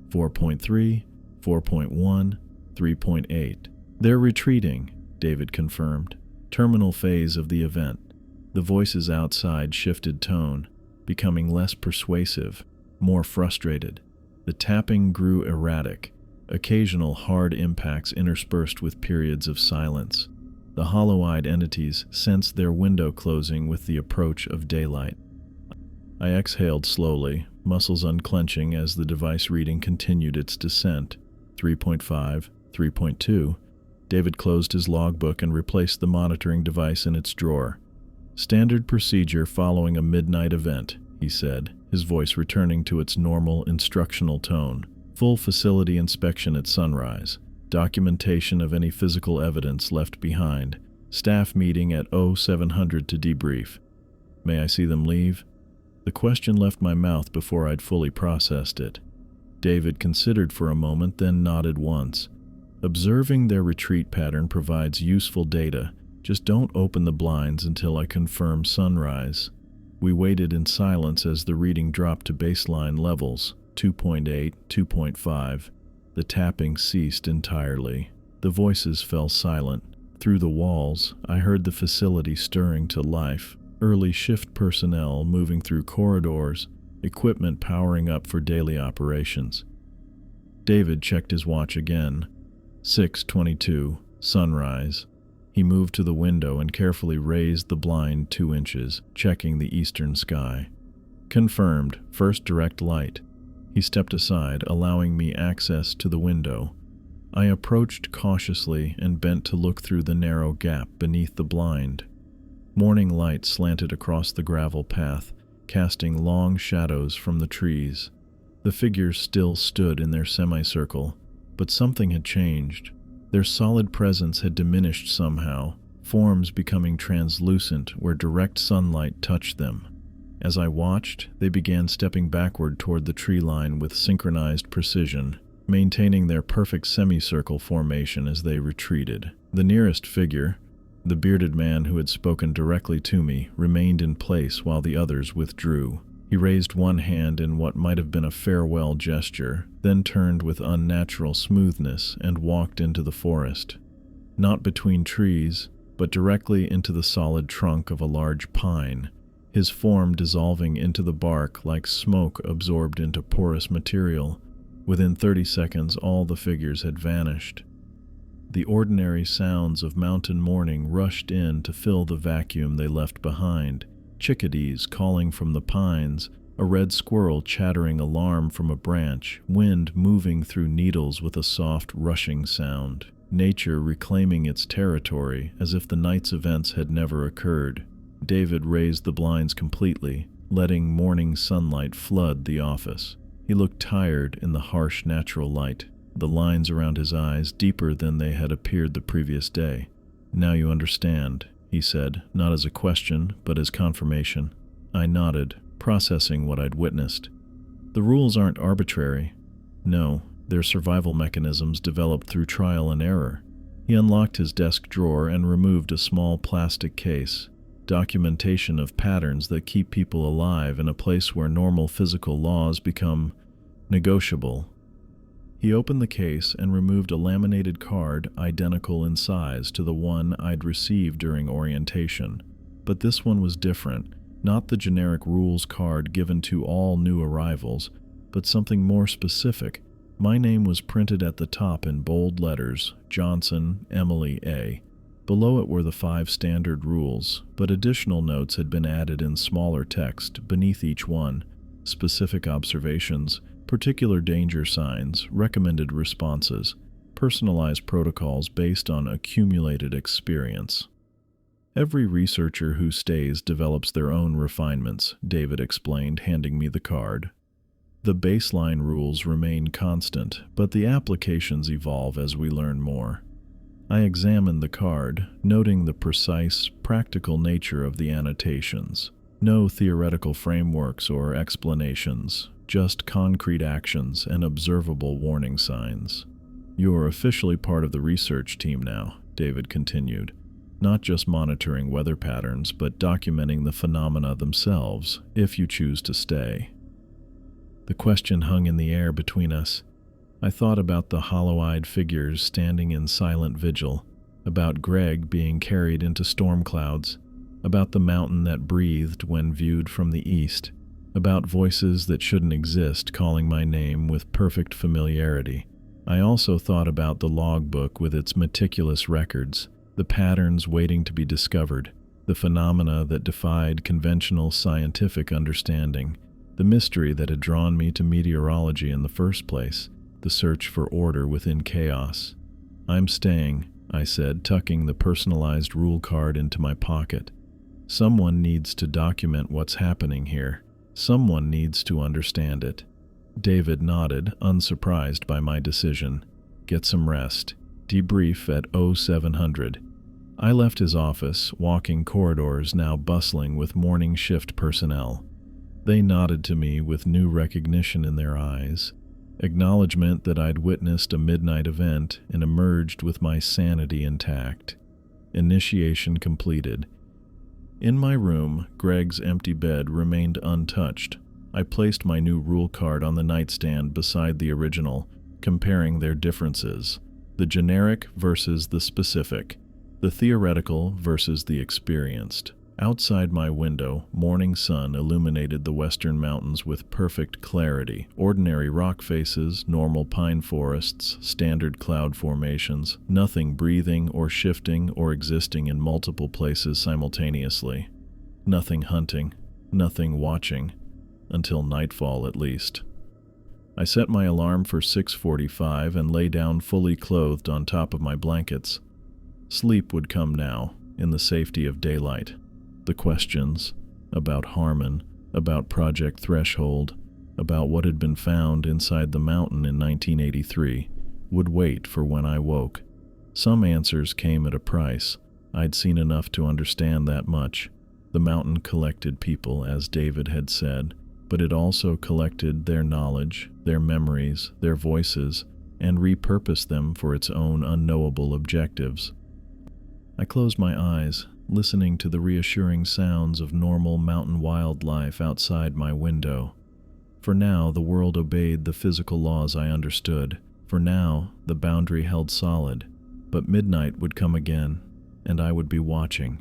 Speaker 1: 4.3, 4.1, 3.8. They're retreating, David confirmed. Terminal phase of the event. The voices outside shifted tone, becoming less persuasive, more frustrated. The tapping grew erratic, occasional hard impacts interspersed with periods of silence. The hollow-eyed entities sensed their window closing with the approach of daylight. I exhaled slowly, muscles unclenching as the device reading continued its descent. 3.5, 3.2. David closed his logbook and replaced the monitoring device in its drawer. Standard procedure following a midnight event, he said, his voice returning to its normal instructional tone. Full facility inspection at sunrise. Documentation of any physical evidence left behind. Staff meeting at 0700 to debrief. May I see them leave? The question left my mouth before I'd fully processed it. David considered for a moment, then nodded once. Observing their retreat pattern provides useful data. Just don't open the blinds until I confirm sunrise. We waited in silence as the reading dropped to baseline levels, 2.8, 2.5. The tapping ceased entirely. The voices fell silent. Through the walls, I heard the facility stirring to life. Early shift personnel moving through corridors, equipment powering up for daily operations. David checked his watch again. 6:22, sunrise. He moved to the window and carefully raised the blind 2 inches, checking the eastern sky. Confirmed, first direct light. He stepped aside, allowing me access to the window. I approached cautiously and bent to look through the narrow gap beneath the blind. Morning light slanted across the gravel path, casting long shadows from the trees. The figures still stood in their semicircle, but something had changed. Their solid presence had diminished somehow, forms becoming translucent where direct sunlight touched them. As I watched, they began stepping backward toward the tree line with synchronized precision, maintaining their perfect semicircle formation as they retreated. The nearest figure, the bearded man who had spoken directly to me, remained in place while the others withdrew. He raised one hand in what might have been a farewell gesture, then turned with unnatural smoothness and walked into the forest. Not between trees, but directly into the solid trunk of a large pine, his form dissolving into the bark like smoke absorbed into porous material. Within 30 seconds, all the figures had vanished. The ordinary sounds of mountain morning rushed in to fill the vacuum they left behind. Chickadees calling from the pines, a red squirrel chattering alarm from a branch, wind moving through needles with a soft rushing sound. Nature reclaiming its territory as if the night's events had never occurred. David raised the blinds completely, letting morning sunlight flood the office. He looked tired in the harsh natural light, the lines around his eyes deeper than they had appeared the previous day. "Now you understand," he said, not as a question, but as confirmation. I nodded, processing what I'd witnessed. The rules aren't arbitrary. No, they're survival mechanisms developed through trial and error. He unlocked his desk drawer and removed a small plastic case. Documentation of patterns that keep people alive in a place where normal physical laws become negotiable. He opened the case and removed a laminated card identical in size to the one I'd received during orientation. But this one was different. Not the generic rules card given to all new arrivals, but something more specific. My name was printed at the top in bold letters, Johnson, Emily A. Below it were the 5 standard rules, but additional notes had been added in smaller text beneath each one: specific observations, particular danger signs, recommended responses, personalized protocols based on accumulated experience. Every researcher who stays develops their own refinements, David explained, handing me the card. The baseline rules remain constant, but the applications evolve as we learn more. I examined the card, noting the precise, practical nature of the annotations. No theoretical frameworks or explanations, just concrete actions and observable warning signs. You're officially part of the research team now, David continued. Not just monitoring weather patterns, but documenting the phenomena themselves, if you choose to stay. The question hung in the air between us. I thought about the hollow-eyed figures standing in silent vigil, about Greg being carried into storm clouds, about the mountain that breathed when viewed from the east, about voices that shouldn't exist calling my name with perfect familiarity. I also thought about the logbook with its meticulous records, the patterns waiting to be discovered, the phenomena that defied conventional scientific understanding, the mystery that had drawn me to meteorology in the first place, the search for order within chaos. "I'm staying," I said, tucking the personalized rule card into my pocket. "Someone needs to document what's happening here. Someone needs to understand it." David nodded, unsurprised by my decision. "Get some rest. Debrief at 0700. I left his office, walking corridors now bustling with morning shift personnel. They nodded to me with new recognition in their eyes, acknowledgement that I'd witnessed a midnight event and emerged with my sanity intact. Initiation completed. In my room, Greg's empty bed remained untouched. I placed my new rule card on the nightstand beside the original, comparing their differences: the generic versus the specific, the theoretical versus the experienced. Outside my window, morning sun illuminated the western mountains with perfect clarity. Ordinary rock faces, normal pine forests, standard cloud formations, nothing breathing or shifting or existing in multiple places simultaneously. Nothing hunting, nothing watching, until nightfall at least. I set my alarm for 6:45 and lay down fully clothed on top of my blankets. Sleep would come now, in the safety of daylight. The questions about Harmon, about Project Threshold, about what had been found inside the mountain in 1983 would wait for when I woke. Some answers came at a price. I'd seen enough to understand that much. The mountain collected people, as David had said, but it also collected their knowledge, their memories, their voices, and repurposed them for its own unknowable objectives. I closed my eyes, listening to the reassuring sounds of normal mountain wildlife outside my window. For now, the world obeyed the physical laws I understood. For now, the boundary held solid. But midnight would come again, and I would be watching.